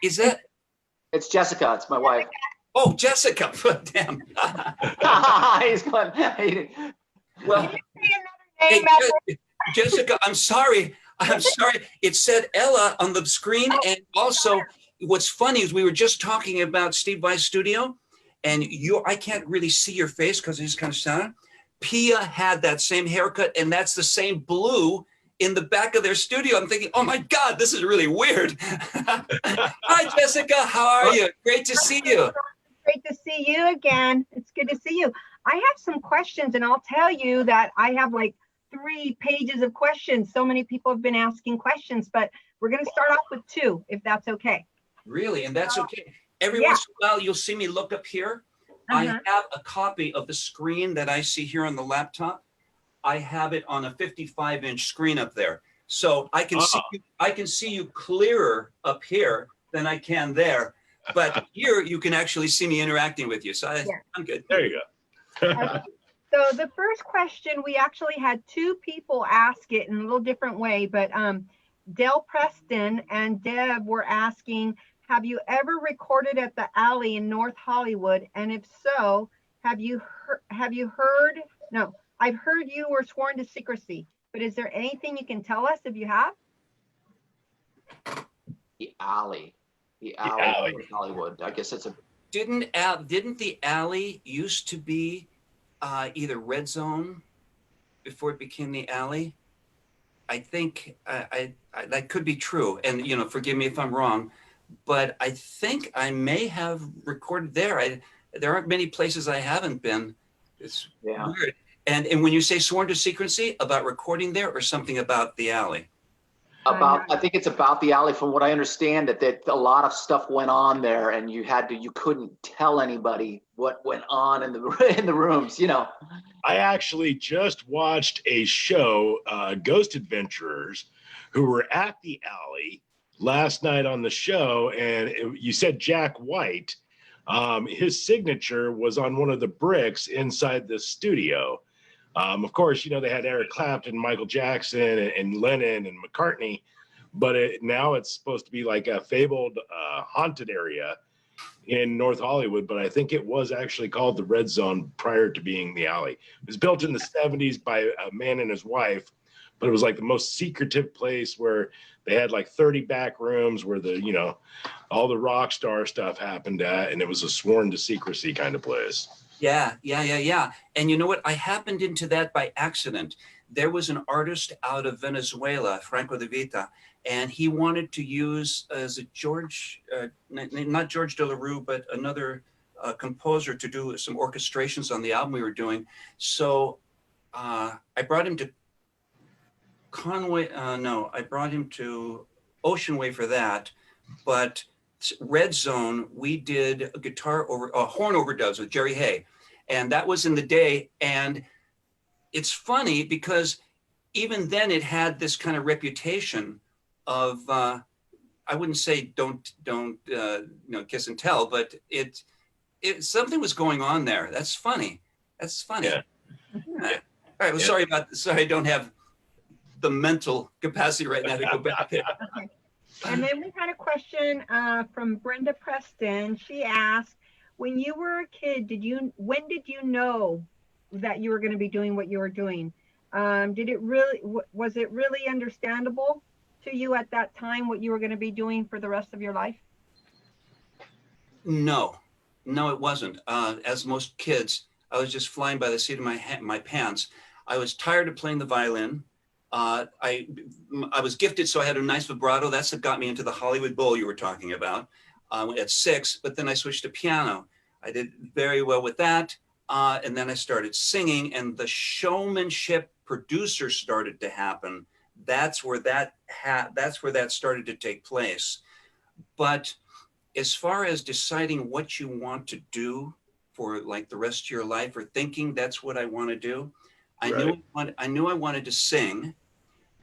Is that? It's Jessica. It's my wife. Oh, Jessica. Damn. He's going. Well, hey, Jessica, I'm sorry. It said Ella on the screen, and also what's funny is we were just talking about Steve Vai's studio, and I can't really see your face because it's kind of sound. Pia had that same haircut, and that's the same blue in the back of their studio. I'm thinking, oh my God, this is really weird. Hi, Jessica. How are you? Great to see you. Great to see you again. It's good to see you. I have some questions, and I'll tell you that I have like 3 pages of questions. So many people have been asking questions, but we're going to start off with 2, if that's okay. Really? And that's okay. Every once in a while, you'll see me look up here. I have a copy of the screen that I see here on the laptop. I have it on a 55-inch screen up there. So I can see you clearer up here than I can there. But here you can actually see me interacting with you. So I'm good. There you go. Okay. So the first question, we actually had two people ask it in a little different way, but Dale Preston and Deb were asking, have you ever recorded at the Alley in North Hollywood? And if so, have you heard, no, I've heard you were sworn to secrecy, but is there anything you can tell us if you have? The Alley in North Hollywood. I guess it's a. Didn't the Alley used to be either Red Zone before it became the Alley? I think I that could be true, and forgive me if I'm wrong, but I think I may have recorded there. There aren't many places I haven't been. It's weird. And when you say sworn to secrecy, about recording there or something about the Alley? I think it's about the Alley. From what I understand, that a lot of stuff went on there, and you couldn't tell anybody what went on in the rooms. I actually just watched a show, Ghost Adventurers, who were at the Alley last night on the show, and you said Jack White. His signature was on one of the bricks inside the studio. Of course, they had Eric Clapton, Michael Jackson, and Lennon and McCartney, but now it's supposed to be like a fabled haunted area in North Hollywood, but I think it was actually called the Red Zone prior to being the Alley. It was built in the 70s by a man and his wife, but it was like the most secretive place where they had like 30 back rooms where all the rock star stuff happened at, and it was a sworn to secrecy kind of place. Yeah. And you know what? I happened into that by accident. There was an artist out of Venezuela, Franco de Vita, and he wanted to use as a not George de la Rue, but another composer to do some orchestrations on the album we were doing. So I brought him to I brought him to Ocean Way for that, but Red Zone, we did a horn overdubs with Jerry Hay, and that was in the day. And it's funny because even then it had this kind of reputation of I wouldn't say don't kiss and tell, but it something was going on there. That's funny. Yeah. All right. Well, sorry, I don't have the mental capacity right now to go back there. Okay. And then we had a question from Brenda Preston. She asked, when you were a kid, when did you know that you were going to be doing what you were doing? Was it really understandable to you at that time what you were going to be doing for the rest of your life? No, it wasn't. As most kids, I was just flying by the seat of my pants. I was tired of playing the violin. I was gifted, so I had a nice vibrato. That's what got me into the Hollywood Bowl you were talking about at 6, but then I switched to piano. I did very well with that. And then I started singing, and the showmanship producer started to happen. That's where that started to take place. But as far as deciding what you want to do for like the rest of your life, or thinking that's what I want to do, I knew I wanted to sing.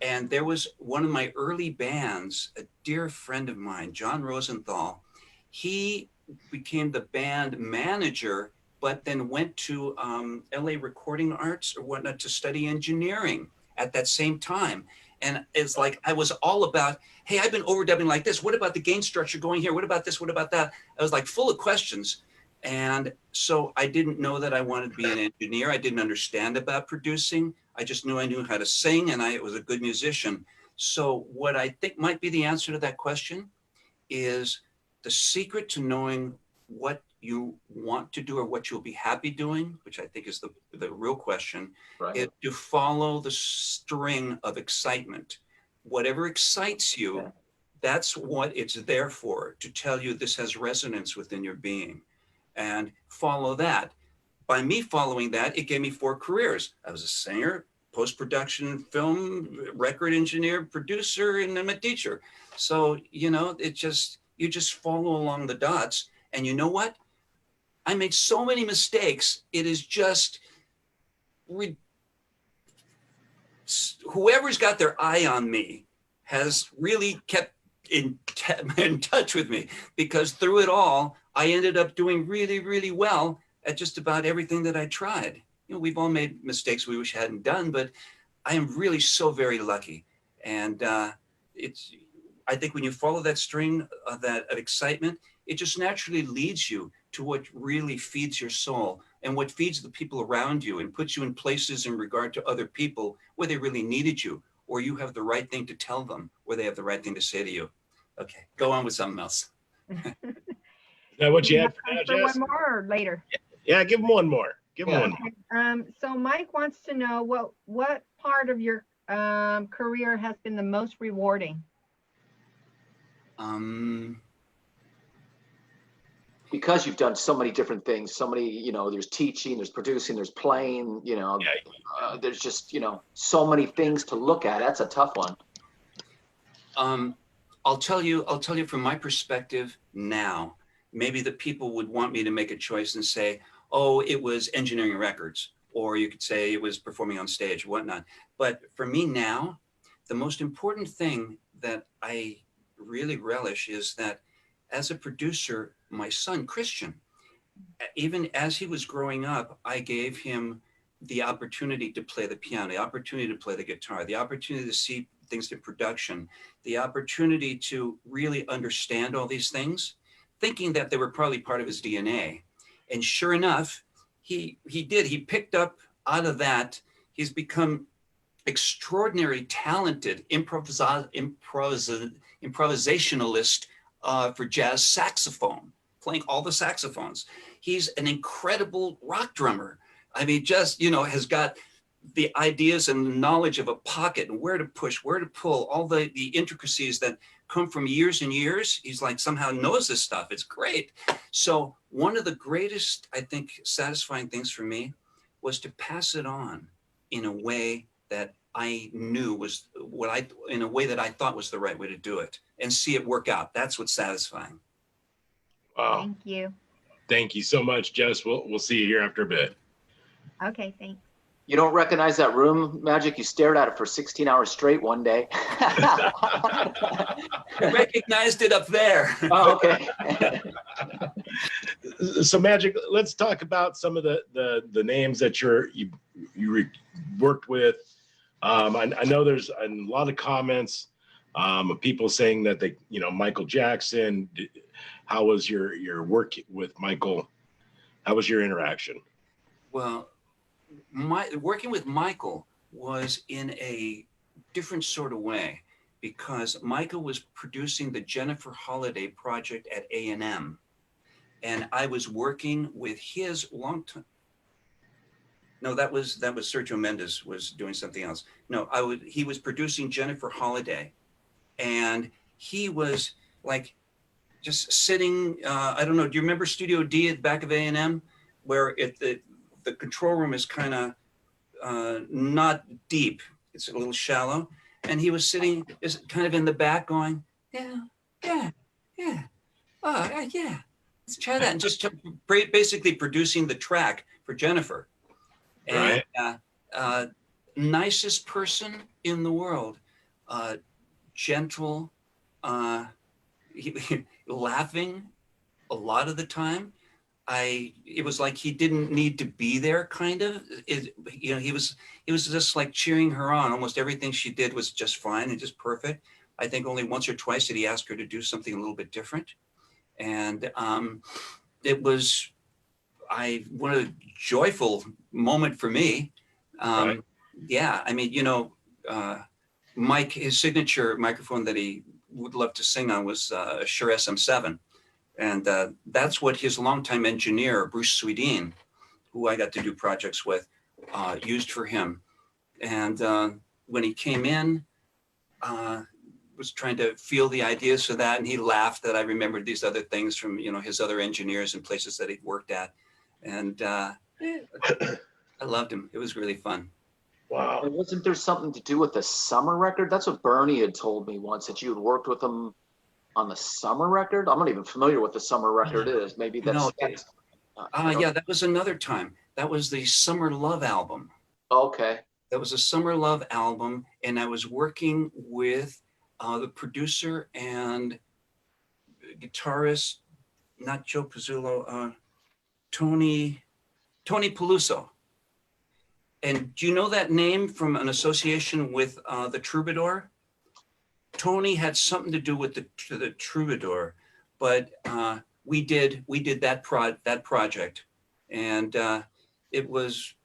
And there was one of my early bands, a dear friend of mine, John Rosenthal. He became the band manager, but then went to LA Recording Arts or whatnot to study engineering at that same time. And it's like, I was all about, hey, I've been overdubbing like this. What about the gain structure going here? What about this? What about that? I was like full of questions. And so I didn't know that I wanted to be an engineer. I didn't understand about producing. I just knew I knew how to sing, and I was a good musician. So what I think might be the answer to that question is the secret to knowing what you want to do or what you'll be happy doing, which I think is the real question, is to follow the string of excitement. Whatever excites you, that's what it's there for, to tell you this has resonance within your being. And follow that. By me following that, it gave me 4 careers. I was a singer, post-production, film, record engineer, producer, and I'm a teacher. So, you just follow along the dots. And you know what? I made so many mistakes. It is just, whoever's got their eye on me has really kept in touch with me, because through it all, I ended up doing really, really well at just about everything that I tried. You know, we've all made mistakes we wish hadn't done, but I am really so very lucky. And I think when you follow that string of excitement, it just naturally leads you to what really feeds your soul and what feeds the people around you and puts you in places in regard to other people where they really needed you, or you have the right thing to tell them, or they have the right thing to say to you. Okay, go on with something else. Is that what you had for now, For Jess? one more or later? Yeah, give him one more. Give him one more. So Mike wants to know what part of your career has been the most rewarding? Because you've done so many different things, so many, you know, there's teaching, there's producing, there's playing, you know, there's just, you know, so many things to look at. That's a tough one. I'll tell you from my perspective now, maybe the people would want me to make a choice and say, oh, it was engineering records, or you could say it was performing on stage, whatnot. But for me now, the most important thing that I really relish is that as a producer, my son, Christian, even as he was growing up, I gave him the opportunity to play the piano, the opportunity to play the guitar, the opportunity to see things in production, the opportunity to really understand all these things, thinking that they were probably part of his DNA. And sure enough, he did. He picked up out of that. He's become extraordinarily talented improvisationalist for jazz saxophone, playing all the saxophones. He's an incredible rock drummer. I mean, just, you know, has got the ideas and the knowledge of a pocket and where to push, where to pull, all the intricacies that come from years and years. He's like somehow knows this stuff. It's great. So one of the greatest, I think, satisfying things for me was to pass it on in a way that I knew was in a way that I thought was the right way to do it, and see it work out. That's what's satisfying. Wow. Thank you. Thank you so much, Jess. We'll see you here after a bit. Okay, thanks. You don't recognize that room, Magic? You stared at it for 16 hours straight one day. I recognized it up there. Oh, okay. So Magic, let's talk about some of the names that you worked with. I know there's a lot of comments of people saying that they, you know, Michael Jackson. How was your work with Michael? How was your interaction? Well, working with Michael was in a different sort of way, because Michael was producing the Jennifer Holliday project at A&M, and I was working with his long-time. No, that was Sergio Mendes was doing something else. No, he was producing Jennifer Holliday, and he was like just sitting. I don't know. Do you remember Studio D at the back of A&M, where the control room is kind of not deep. It's a little shallow. And he was sitting kind of in the back going, yeah. Oh, yeah. Let's try that. And just basically producing the track for Jennifer. And Right. Nicest person in the world. Gentle, laughing a lot of the time. It was like he didn't need to be there, kind of. He was just like cheering her on. Almost everything she did was just fine and just perfect. I think only once or twice did he ask her to do something a little bit different. And it was one of the joyful moment for me. Right. Yeah, I mean, you know, Mike, his signature microphone that he would love to sing on was a Shure SM7. And that's what his longtime engineer, Bruce Swedeen, who I got to do projects with, used for him. And when he came in, was trying to feel the ideas for that, and he laughed that I remembered these other things from, you know, his other engineers and places that he'd worked at. And I loved him. It was really fun. Wow. And wasn't there something to do with the summer record? That's what Bernie had told me once, that you had worked with him on the summer record. I'm not even familiar what the summer record is. Maybe that's. Yeah, that was another time. That was the Summer Love album. Okay. That was a Summer Love album, and I was working with the producer and guitarist, not Joe Pizzullo, Tony Peluso. And do you know that name from an association with the Troubadour? Tony had something to do with the Troubadour, but we did that project, and it was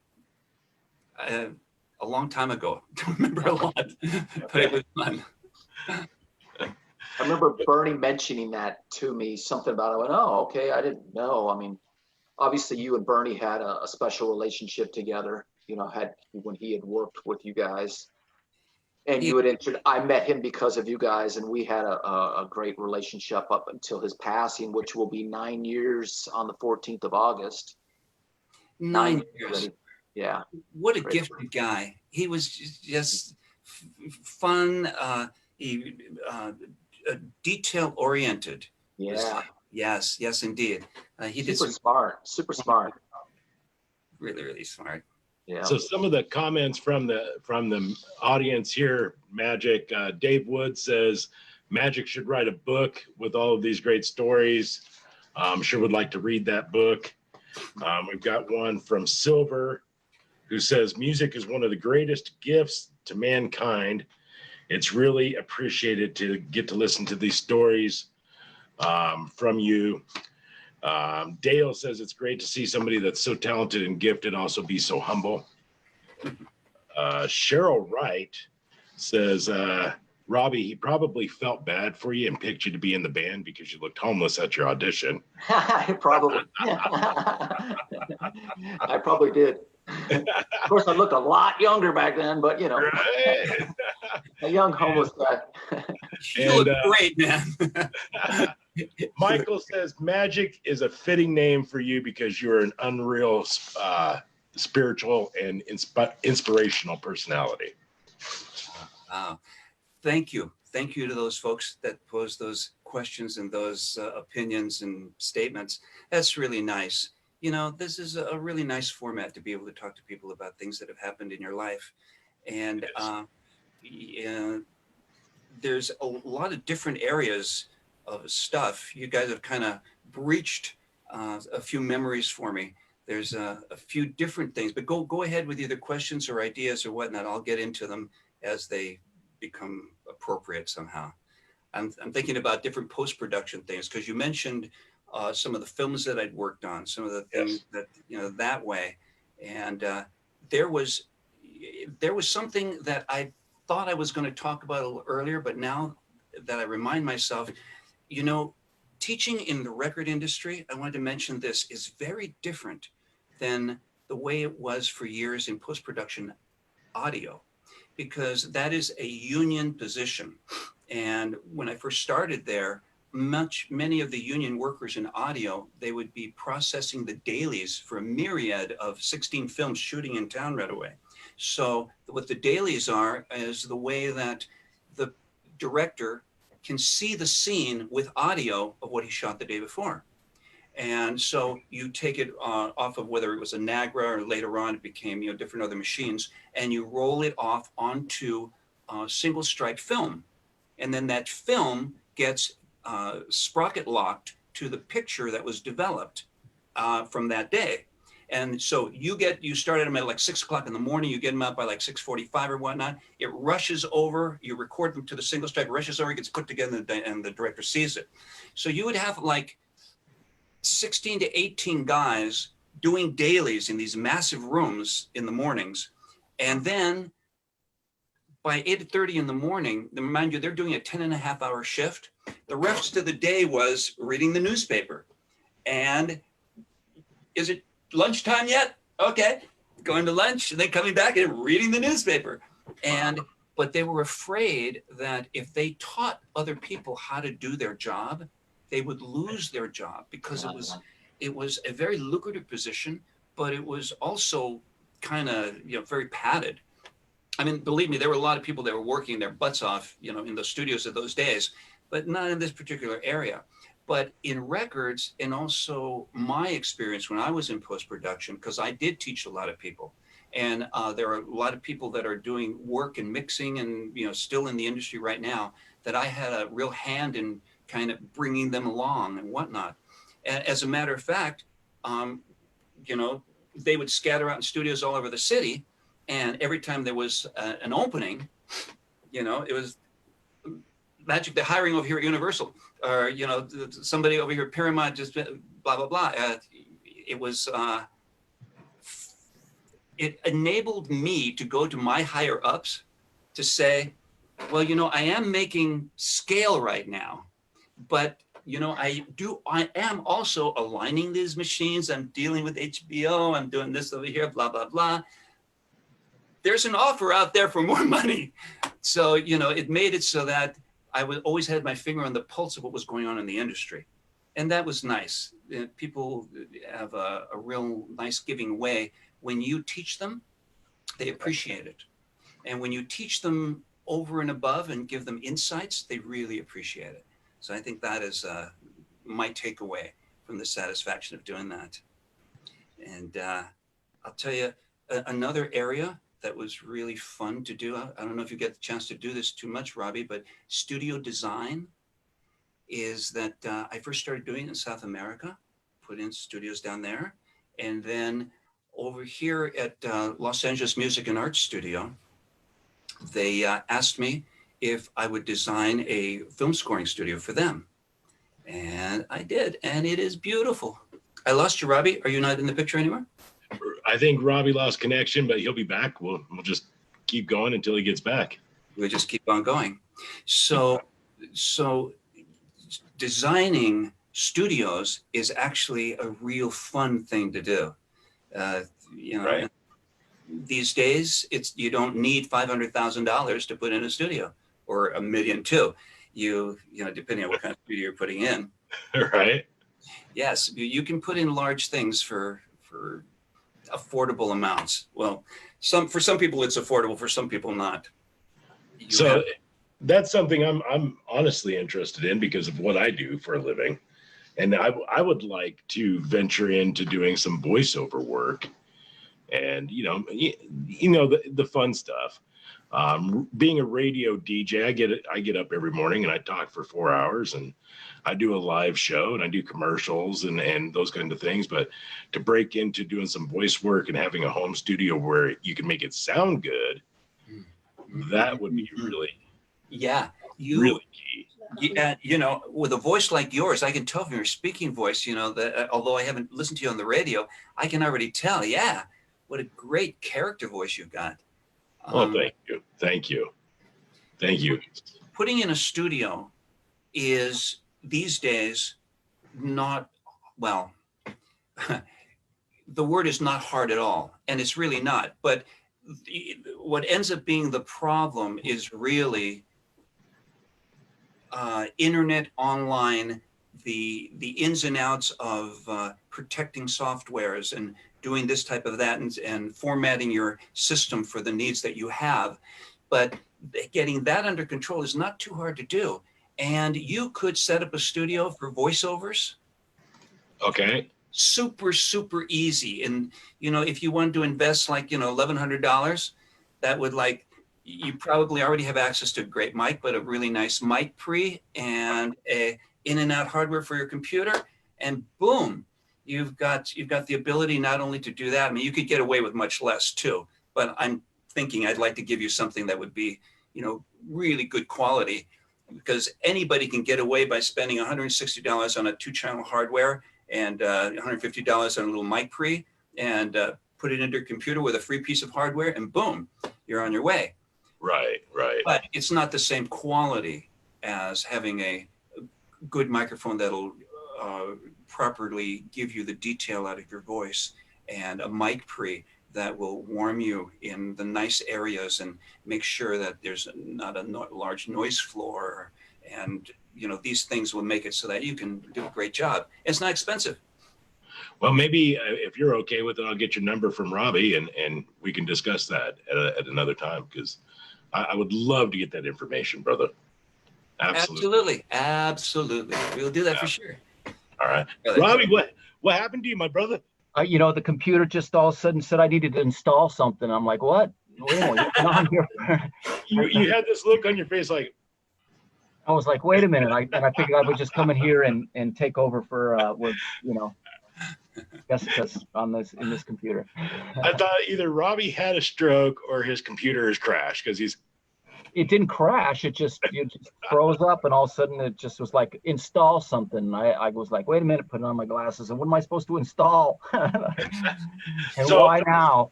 a long time ago. I don't remember a lot, but it was fun. I remember Bernie mentioning that to me, something about it. I went, oh, okay, I didn't know. I mean, obviously you and Bernie had a special relationship together, you know, when he had worked with you guys. And you had I met him because of you guys, and we had a great relationship up until his passing, which will be 9 years on the 14th of August. 9 years. Already. Yeah. What a gifted guy. He was just fun. Detail oriented. Yeah. Yes, indeed. He did super smart. Really, really smart. Yeah. So some of the comments from the audience here, Magic, Dave Wood says, Magic should write a book with all of these great stories. Sure would like to read that book. We've got one from Silver, who says, music is one of the greatest gifts to mankind. It's really appreciated to get to listen to these stories from you. Dale says it's great to see somebody that's so talented and gifted also be so humble. Cheryl Wright says, Robbie, he probably felt bad for you and picked you to be in the band because you looked homeless at your audition. Probably. I probably did. Of course, I looked a lot younger back then, but you know, Right. a young homeless guy. You look great, man. Michael says Magic is a fitting name for you because you're an unreal spiritual and inspirational personality. Wow. Thank you. Thank you to those folks that posed those questions and those opinions and statements. That's really nice. You know, this is a really nice format to be able to talk to people about things that have happened in your life. And there's a lot of different areas of stuff. You guys have kind of breached a few memories for me. There's a few different things, but go ahead with either questions or ideas or whatnot. I'll get into them as they become appropriate somehow. I'm thinking about different post-production things, because you mentioned some of the films that I'd worked on, some of the things that, you know, that way. And there was something that I thought I was going to talk about a little earlier, but now that I remind myself, you know, teaching in the record industry, I wanted to mention this, is very different than the way it was for years in post-production audio, because that is a union position. And when I first started there, many of the union workers in audio, they would be processing the dailies for a myriad of 16 films shooting in town right away. So what the dailies are is the way that the director can see the scene with audio of what he shot the day before. And so you take it off of whether it was a Nagra or later on it became, you know, different other machines, and you roll it off onto single strike film. And then that film gets sprocket locked to the picture that was developed from that day. And so you start at them at like 6 o'clock in the morning, you get them out by like 6:45 or whatnot. It rushes over, you record them to the single strike, rushes over, it gets put together, and the director sees it. So you would have like 16 to 18 guys doing dailies in these massive rooms in the mornings. And then by 8:30 in the morning, mind you, they're doing a 10.5-hour shift. The rest of the day was reading the newspaper. And is it lunchtime yet? Okay, going to lunch and then coming back and reading the newspaper. But they were afraid that if they taught other people how to do their job, they would lose their job, because it was a very lucrative position, but it was also kind of, you know, very padded. I mean, believe me, there were a lot of people that were working their butts off, you know, in the studios of those days, but not in this particular area. But in records, and also my experience when I was in post-production, because I did teach a lot of people, And there are a lot of people that are doing work and mixing and, still in the industry right now that I had a real hand in kind of bringing them along and whatnot. And as a matter of fact, they would scatter out in studios all over the city. And every time there was an opening, it was Magic, the hiring over here at Universal, or, somebody over here at Paramount, just blah, blah, blah. It was, it enabled me to go to my higher ups to say, well, I am making scale right now, but I am also aligning these machines. I'm dealing with HBO. I'm doing this over here, blah, blah, blah. There's an offer out there for more money. So, it made it so that I always had my finger on the pulse of what was going on in the industry. And that was nice. People have a real nice giving way. When you teach them, they appreciate it. And when you teach them over and above and give them insights, they really appreciate it. So I think that is my takeaway from the satisfaction of doing that. And I'll tell you another area that was really fun to do. I don't know if you get the chance to do this too much, Robbie, but studio design is that I first started doing it in South America, put in studios down there. And then over here at Los Angeles Music and Arts Studio, they asked me if I would design a film scoring studio for them. And I did, and it is beautiful. I lost you, Robbie. Are you not in the picture anymore? I think Robbie lost connection, but he'll be back. We'll just keep going until he gets back. We just keep on going. So designing studios is actually a real fun thing to do. Right. These days, you don't need $500,000 to put in a studio, or $1 million too. Depending on what kind of studio you're putting in. Right. Yes, you can put in large things for affordable amounts. Well, for some people it's affordable, for some people not. That's something I'm honestly interested in because of what I do for a living. And I would like to venture into doing some voiceover work and, the fun stuff. Being a radio DJ, I get up every morning and I talk for 4 hours and I do a live show and I do commercials and those kind of things. But to break into doing some voice work and having a home studio where you can make it sound good, that would be really, really key. Yeah, with a voice like yours, I can tell from your speaking voice, that although I haven't listened to you on the radio, I can already tell, what a great character voice you've got. Oh, thank you. Putting in a studio is these days not, well, the word is not hard at all, and it's really not. But what ends up being the problem is really internet, online, the ins and outs of protecting softwares and doing this type of that and formatting your system for the needs that you have. But getting that under control is not too hard to do. And you could set up a studio for voiceovers. Okay. Super, super easy. And, if you wanted to invest like, $1,100, that would you probably already have access to a great mic, but a really nice mic pre and a in and out hardware for your computer. And boom, you've got the ability not only to do that. I mean, you could get away with much less too, but I'm thinking I'd like to give you something that would be, really good quality, because anybody can get away by spending $160 on a 2-channel hardware and $150 on a little mic pre and put it into your computer with a free piece of hardware and boom, you're on your way. Right. But it's not the same quality as having a good microphone that'll properly give you the detail out of your voice, and a mic pre that will warm you in the nice areas and make sure that there's not a large noise floor. And, these things will make it so that you can do a great job. It's not expensive. Well, maybe if you're okay with it, I'll get your number from Robbie and we can discuss that at another time, because I would love to get that information, brother. Absolutely. We'll do that for sure. All right. Robbie, what happened to you, my brother? You know, the computer just all of a sudden said I needed to install something. I'm like, what? Wait a minute, you've been on here. You had this look on your face like, I was like, wait a minute. And I figured I would just come in here and take over for with, you know, Jessica's on this in this computer. I thought either Robbie had a stroke or his computer has crashed because It didn't crash. It just froze up, and all of a sudden it just was like install something. I was like, wait a minute, putting on my glasses, and what am I supposed to install? And So- why now?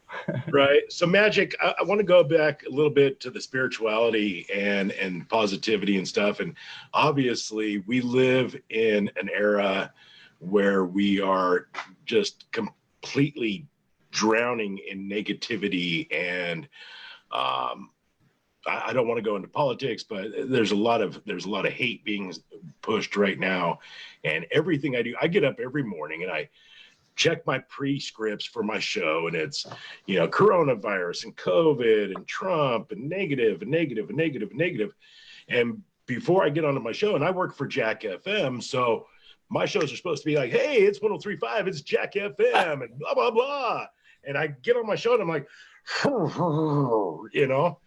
right. So Magic, I want to go back a little bit to the spirituality and positivity and stuff. And obviously we live in an era where we are just completely drowning in negativity and I don't want to go into politics, but there's a lot of hate being pushed right now. And everything I do, I get up every morning and I check my pre-scripts for my show, and it's, you know, coronavirus and COVID and Trump and negative and negative and negative and negative. And before I get onto my show, and I work for Jack FM, so my shows are supposed to be like, hey, it's 103.5, it's Jack FM, and blah, blah, blah. And I get on my show and I'm like, you know,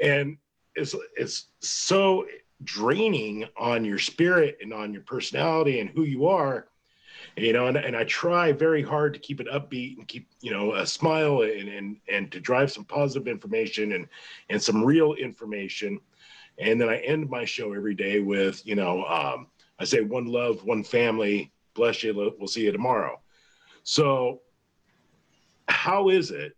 and it's so draining on your spirit and on your personality and who you are, you know, and I try very hard to keep it upbeat and keep, you know, a smile and to drive some positive information and some real information. And then I end my show every day with, you know, I say one love, one family, bless you, we'll see you tomorrow. So how is it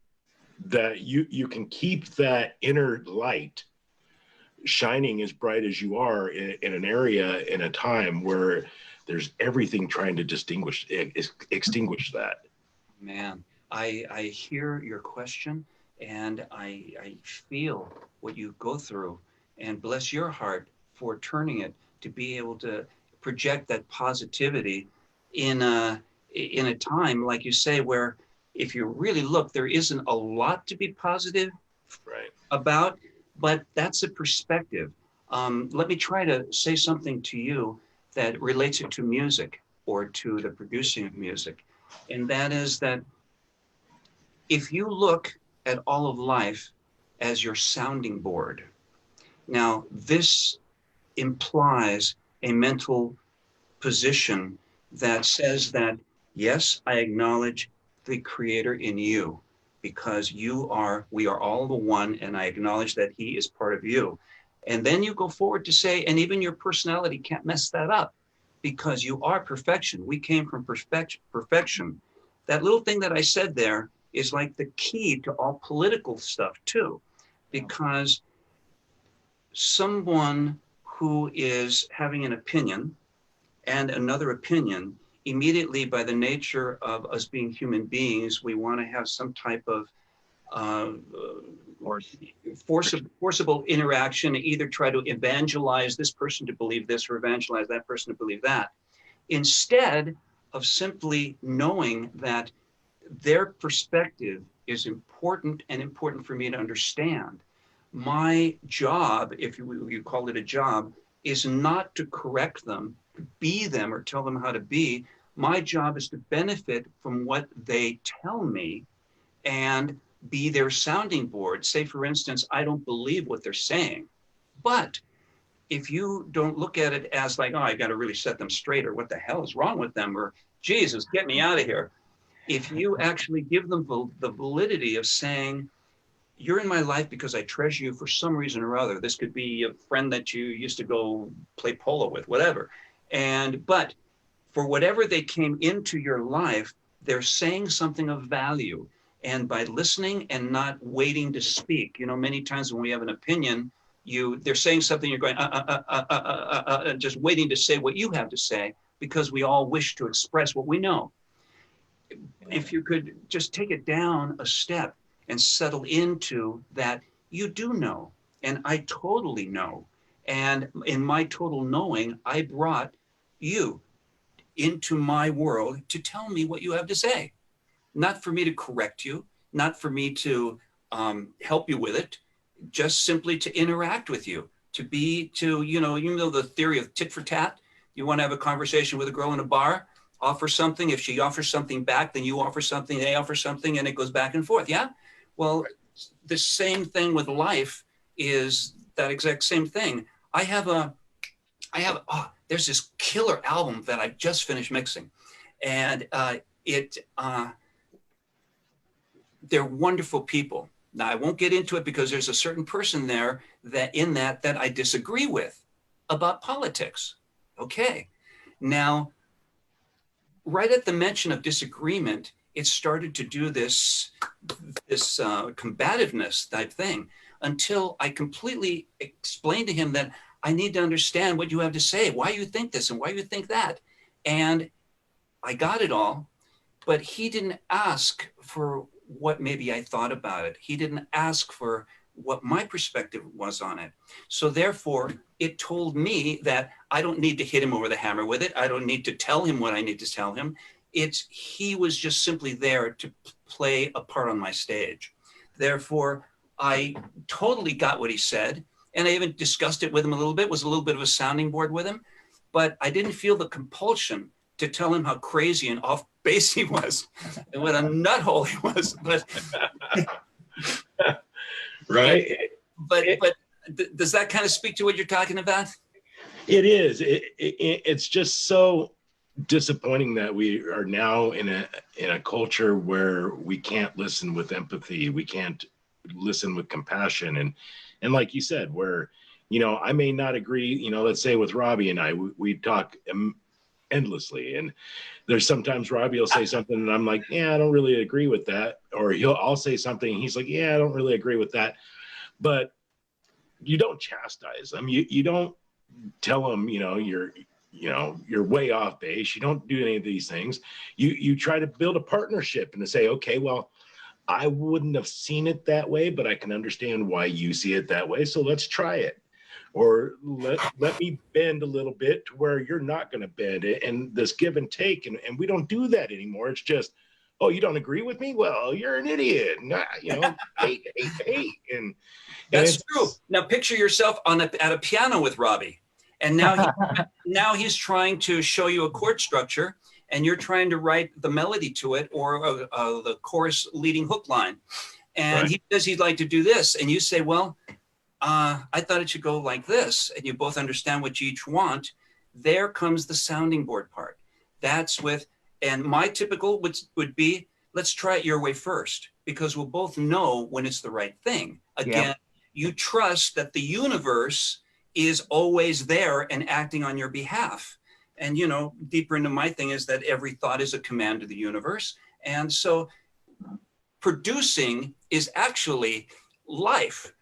that you can keep that inner light shining as bright as you are in an area, in a time where there's everything trying to extinguish that? Man, I hear your question, and I feel what you go through, and bless your heart for turning it to be able to project that positivity in a time, like you say, where if you really look, there isn't a lot to be positive about, but that's a perspective. Let me try to say something to you that relates it to music or to the producing of music. And that is that if you look at all of life as your sounding board, now this implies a mental position that says that, yes, I acknowledge the creator in you, because we are all the one, and I acknowledge that he is part of you. And then you go forward to say, and even your personality can't mess that up, because you are perfection. We came from perfection. That little thing that I said there is like the key to all political stuff too, because someone who is having an opinion and another opinion, immediately, by the nature of us being human beings, we want to have some type of forcible interaction, either try to evangelize this person to believe this or evangelize that person to believe that, instead of simply knowing that their perspective is important and important for me to understand. My job, if you call it a job, is not to correct them, be them, or tell them how to be. My job is to benefit from what they tell me and be their sounding board. Say, for instance, I don't believe what they're saying, but if you don't look at it as like, oh, I got to really set them straight, or what the hell is wrong with them, or Jesus, get me out of here. If you actually give them the validity of saying, you're in my life because I treasure you for some reason or other. This could be a friend that you used to go play polo with, whatever. But for whatever they came into your life, they're saying something of value. And by listening and not waiting to speak, you know, many times when we have an opinion, they're saying something, you're going, just waiting to say what you have to say, because we all wish to express what we know. If you could just take it down a step and settle into that, you do know, and I totally know. And in my total knowing, I brought you into my world to tell me what you have to say. Not for me to correct you, not for me to help you with it, just simply to interact with you, you know the theory of tit for tat. You want to have a conversation with a girl in a bar, offer something. If she offers something back, then you offer something, they offer something, and it goes back and forth. Yeah. Well, the same thing with life is that exact same thing. There's this killer album that I just finished mixing, and they're wonderful people. Now, I won't get into it because there's a certain person there that I disagree with about politics. Okay. Now, right at the mention of disagreement, it started to do this combativeness type thing until I completely explained to him that I need to understand what you have to say, why you think this and why you think that. And I got it all, but he didn't ask for what maybe I thought about it. He didn't ask for what my perspective was on it. So therefore, it told me that I don't need to hit him over the hammer with it. I don't need to tell him what I need to tell him. He was just simply there to play a part on my stage. Therefore, I totally got what he said. And I even discussed it with him a little bit, was a little bit of a sounding board with him, but I didn't feel the compulsion to tell him how crazy and off base he was and what a nuthole he was. But right. But does that kind of speak to what you're talking about? It is. It's just so disappointing that we are now in a culture where we can't listen with empathy. We can't listen with compassion. And like you said, where, I may not agree, let's say with Robbie and I, we talk endlessly. And there's sometimes Robbie will say something and I'm like, yeah, I don't really agree with that. Or I'll say something and he's like, yeah, I don't really agree with that. But you don't chastise them. You don't tell them, you're way off base. You don't do any of these things. You try to build a partnership and to say, okay, well, I wouldn't have seen it that way, but I can understand why you see it that way. So let's try it. Or let me bend a little bit to where you're not going to bend it. And this give and take. And we don't do that anymore. It's just, oh, you don't agree with me? Well, you're an idiot. Hate. And that's true. Now picture yourself at a piano with Robbie. And now he's trying to show you a chord structure, and you're trying to write the melody to it or the chorus leading hook line. And He says he'd like to do this. And you say, well, I thought it should go like this. And you both understand what you each want. There comes the sounding board part. And my typical would be, let's try it your way first, because we'll both know when it's the right thing. Again, you trust that the universe is always there and acting on your behalf. And, deeper into my thing is that every thought is a command to the universe. And so producing is actually life.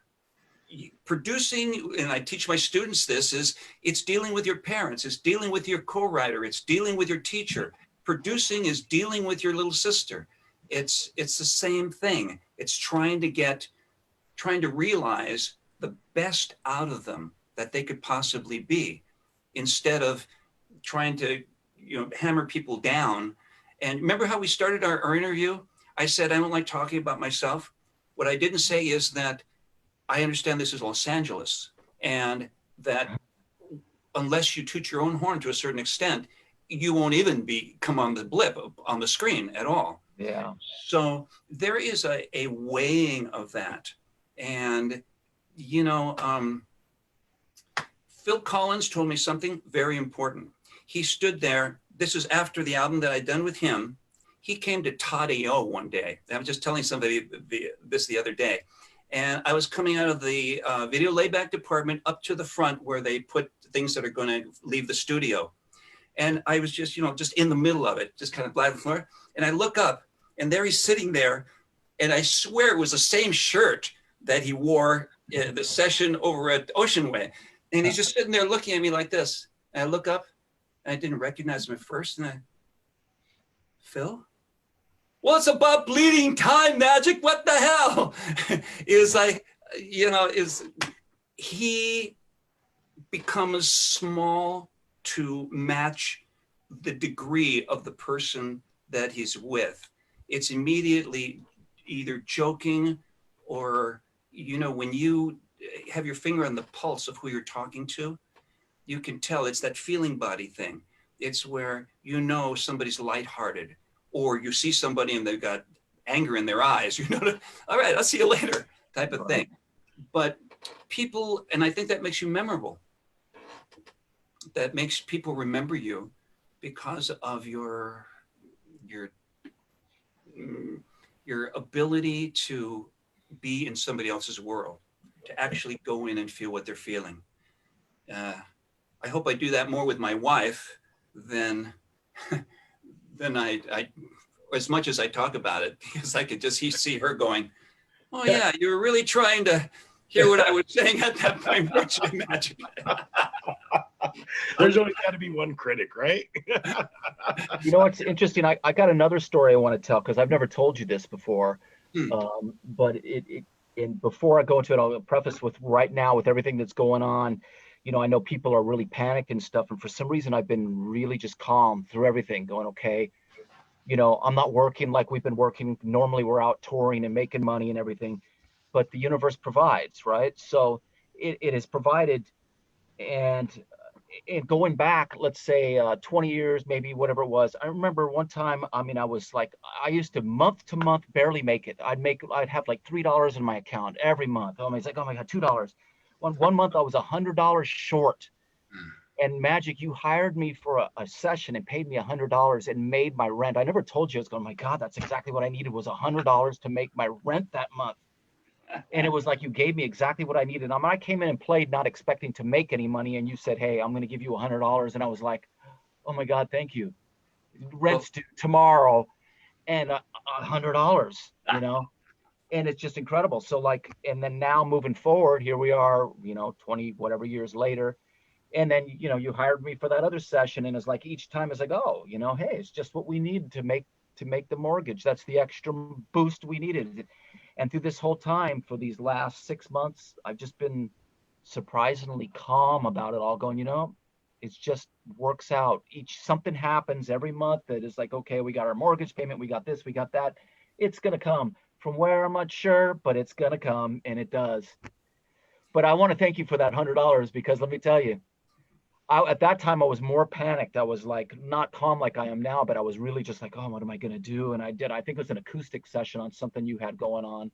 Producing, and I teach my students this, it's dealing with your parents, it's dealing with your co-writer, it's dealing with your teacher. Producing is dealing with your little sister. It's the same thing. It's trying to realize the best out of them that they could possibly be, instead of trying to hammer people down. And remember how we started our interview? I said I don't like talking about myself. What I didn't say is that I understand this is Los Angeles, and that unless you toot your own horn to a certain extent, you won't even come on the blip on the screen at all. Yeah. So there is a weighing of that. And, Phil Collins told me something very important. He stood there. This is after the album that I'd done with him. He came to Todd AO one day. I was just telling somebody this the other day. And I was coming out of the video layback department up to the front where they put things that are going to leave the studio. And I was just, just in the middle of it, just kind of flat on the floor. And I look up, and there he's sitting there. And I swear it was the same shirt that he wore at the session over at Ocean Way. And he's just sitting there looking at me like this. And I look up, and I didn't recognize him at first. And Phil? Well, it's about bleeding time, Magic. What the hell? He becomes small to match the degree of the person that he's with. It's immediately either joking or, when you have your finger on the pulse of who you're talking to, you can tell it's that feeling body thing. It's where you know somebody's lighthearted, or you see somebody and they've got anger in their eyes. You know, all right, I'll see you later, type of thing. But people, and I think that makes you memorable. That makes people remember you because of your ability to be in somebody else's world, to actually go in and feel what they're feeling. I hope I do that more with my wife than I as much as I talk about it, because I could just see her going, oh yeah, you were really trying to hear what I was saying at that point, weren't you, Magic? There's always got to be one critic, right? You know what's interesting? I got another story I want to tell, because I've never told you this before. But and before I go into it, I'll preface with right now with everything that's going on. You know, I know people are really panicked and stuff, and for some reason I've been really just calm through everything, going, okay, you know, I'm not working like we've been working. Normally we're out touring and making money and everything, but the universe provides, right? So it has provided. And going back, let's say 20 years, maybe whatever it was, I remember one time, I mean, I was like, I used to month barely make it. I'd have like $3 in my account every month. Oh, it's like, oh my God, $2. One month I was $100 short. And Magic, you hired me for a session and paid me $100 and made my rent. I never told you. I was going, oh my God, that's exactly what I needed, was $100 to make my rent that month. And it was like, you gave me exactly what I needed. I came in and played not expecting to make any money. And you said, hey, I'm going to give you $100. And I was like, oh my God, thank you. Rent's due tomorrow. And $100, you know, and it's just incredible. So like, and then now moving forward, here we are, you know, 20 whatever years later. And then, you know, you hired me for that other session. And it's like, each time it's like, oh, you know, hey, it's just what we need to make the mortgage. That's the extra boost we needed. And through this whole time, for these last 6 months, I've just been surprisingly calm about it all, going, you know, it's just works out. Something happens every month that is like, okay, we got our mortgage payment, we got this, we got that. It's going to come from where, I'm not sure, but it's going to come, and it does. But I want to thank you for that $100, because let me tell you, at that time I was more panicked. I was like not calm like I am now, but I was really just like, oh, what am I going to do? And I think it was an acoustic session on something you had going on.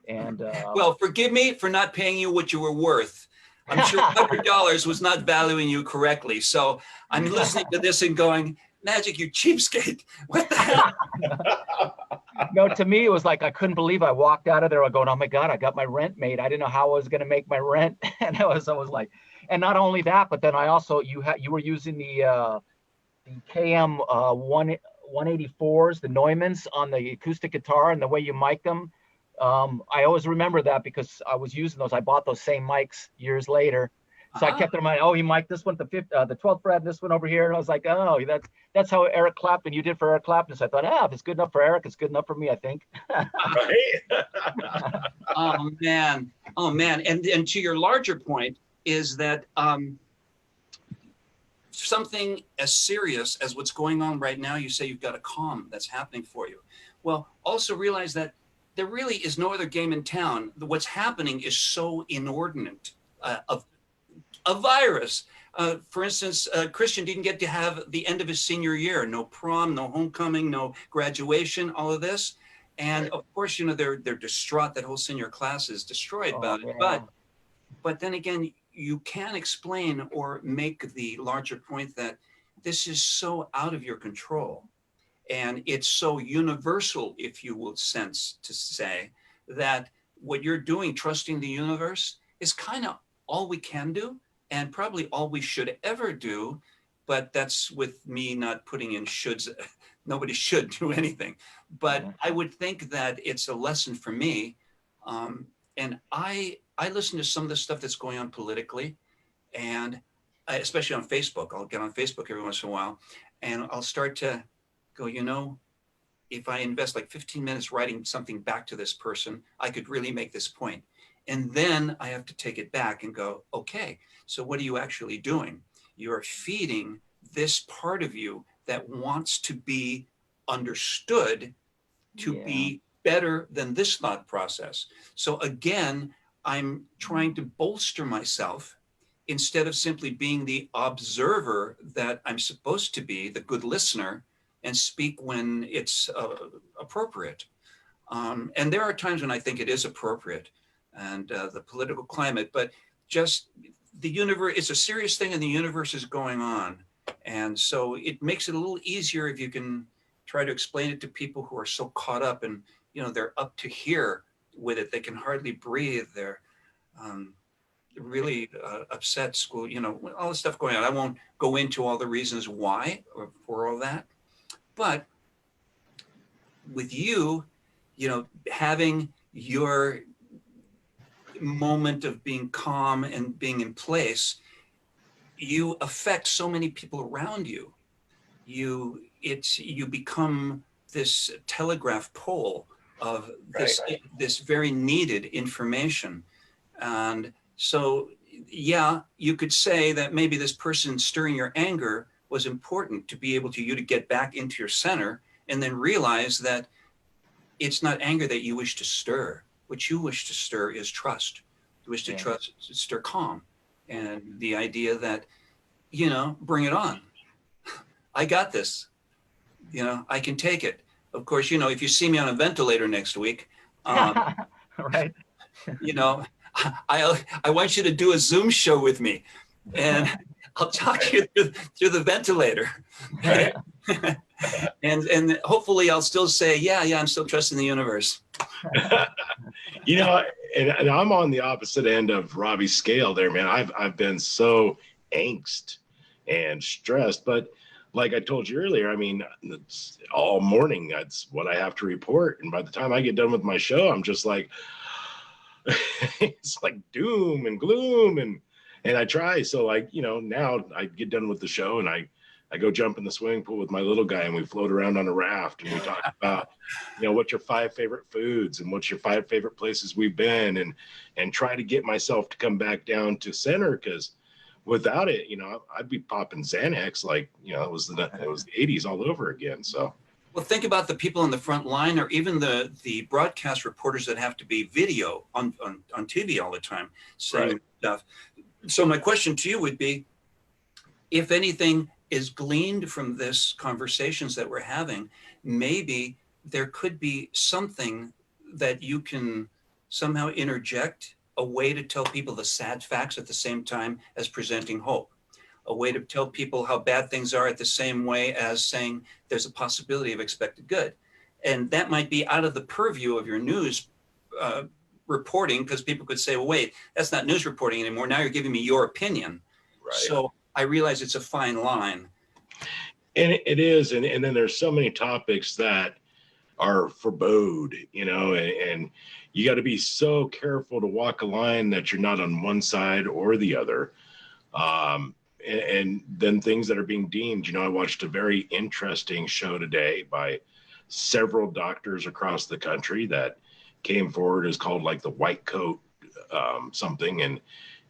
And well, forgive me for not paying you what you were worth. I'm sure $100 was not valuing you correctly. So I'm listening to this and going, Magic, you cheapskate. What the hell? No, to me, it was like, I couldn't believe I walked out of there going, oh my God, I got my rent made. I didn't know how I was going to make my rent. And I was like, and not only that, but then I also, you were using the KM 184s, the Neumanns on the acoustic guitar, and the way you mic them. I always remember that because I was using those. I bought those same mics years later. So I kept in mind, oh, he mic'd this one, the 12th fret, this one over here. And I was like, oh, that's how Eric Clapton, you did for Eric Clapton. So I thought, if it's good enough for Eric, it's good enough for me, I think. Right? Oh man. And to your larger point is that something as serious as what's going on right now, you say you've got a calm that's happening for you. Well, also realize that there really is no other game in town. What's happening is so inordinate. A virus. For instance, Christian didn't get to have the end of his senior year. No prom, no homecoming, no graduation, all of this. And of course, you know, they're distraught. That whole senior class is destroyed about it. But then again, you can explain or make the larger point that this is so out of your control. And it's so universal, if you will sense to say, that what you're doing, trusting the universe, is kind of all we can do, and probably all we should ever do. But that's with me not putting in shoulds. Nobody should do anything. But I would think that it's a lesson for me. And I listen to some of the stuff that's going on politically, and especially on Facebook. I'll get on Facebook every once in a while, and I'll start to go, you know, if I invest like 15 minutes writing something back to this person, I could really make this point. And then I have to take it back and go, okay, so what are you actually doing? You're feeding this part of you that wants to be understood to be better than this thought process. So again, I'm trying to bolster myself instead of simply being the observer that I'm supposed to be, the good listener, and speak when it's appropriate. And there are times when I think it is appropriate, and the political climate, but just the universe, it's a serious thing and the universe is going on. And so it makes it a little easier if you can try to explain it to people who are so caught up and, they're up to here with it. They can hardly breathe. They're really upset, school, all the stuff going on. I won't go into all the reasons why or for all that, but with you, having your moment of being calm and being in place, you affect so many people around you. You become this telegraph pole of this very needed information. And so, yeah, you could say that maybe this person stirring your anger was important to be able you to get back into your center, and then realize that it's not anger that you wish to stir. What you wish to stir is trust. You wish to stir calm. And the idea that, bring it on. I got this. I can take it. Of course, if you see me on a ventilator next week, right. I want you to do a Zoom show with me, and I'll talk you through the ventilator. Right. And hopefully I'll still say, yeah, I'm still trusting the universe. And I'm on the opposite end of Robbie's scale there, man. I've been so angst and stressed, but like I told you earlier, I mean, it's all morning, that's what I have to report. And by the time I get done with my show, I'm just like, it's like doom and gloom. And I try. So like, now I get done with the show and I go jump in the swimming pool with my little guy and we float around on a raft and we talk about, what's your 5 favorite foods and what's your 5 favorite places we've been, and try to get myself to come back down to center. Cause without it, I'd be popping Xanax like, it was the 80s all over again. So, well, think about the people on the front line, or even the broadcast reporters that have to be video on TV all the time saying stuff. So my question to you would be, if anything is gleaned from this conversations that we're having, maybe there could be something that you can somehow interject, a way to tell people the sad facts at the same time as presenting hope, a way to tell people how bad things are at the same way as saying there's a possibility of expected good. And that might be out of the purview of your news reporting, because people could say, well, wait, that's not news reporting anymore. Now you're giving me your opinion. Right. So I realize it's a fine line. And it is. And then there's so many topics that are forebode, and you got to be so careful to walk a line that you're not on one side or the other. And then things that are being deemed, I watched a very interesting show today by several doctors across the country that came forward as called like the white coat something.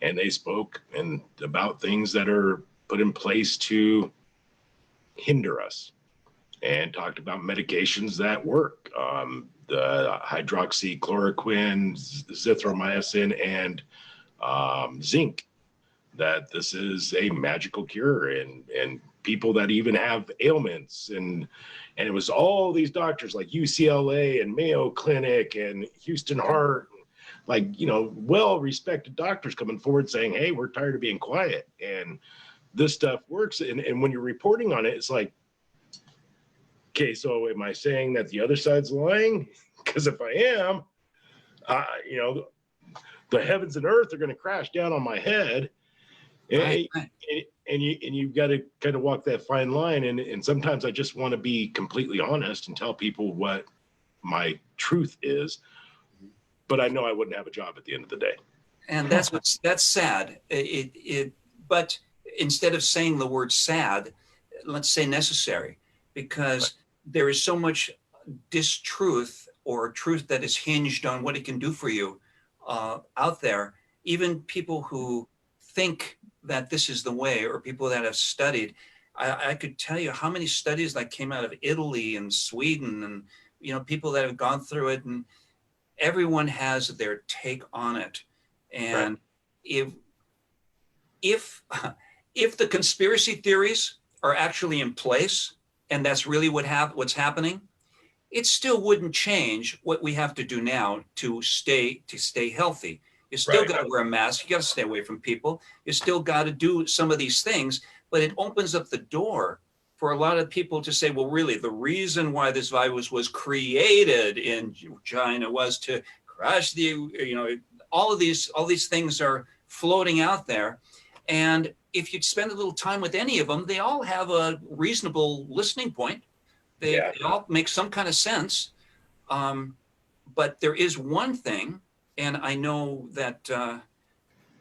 And they spoke about things that are put in place to hinder us, and talked about medications that work, the hydroxychloroquine, zithromycin, and zinc, that this is a magical cure, and people that even have ailments. And it was all these doctors like UCLA and Mayo Clinic and Houston Heart, like, well-respected doctors coming forward saying, hey, we're tired of being quiet, and this stuff works. And when you're reporting on it, it's like, okay, so am I saying that the other side's lying? Because if I am, the heavens and earth are going to crash down on my head. Right. And you've got to kind of walk that fine line. And sometimes I just want to be completely honest and tell people what my truth is. But I know I wouldn't have a job at the end of the day. And that's sad. But instead of saying the word sad, let's say necessary, because there is so much distruth or truth that is hinged on what it can do for you out there. Even people who think that this is the way, or people that have studied, I could tell you how many studies that came out of Italy and Sweden, and people that have gone through it, and everyone has their take on it. And if if if the conspiracy theories are actually in place, and that's really what's happening, it still wouldn't change what we have to do now to stay healthy. You still Right. got to wear a mask. You got to stay away from people. You still got to do some of these things, but it opens up the door for a lot of people to say, well, really, the reason why this virus was created in China was to crush the, all these things are floating out there. And if you spend a little time with any of them, they all have a reasonable listening point. They all make some kind of sense. But there is one thing, and I know that,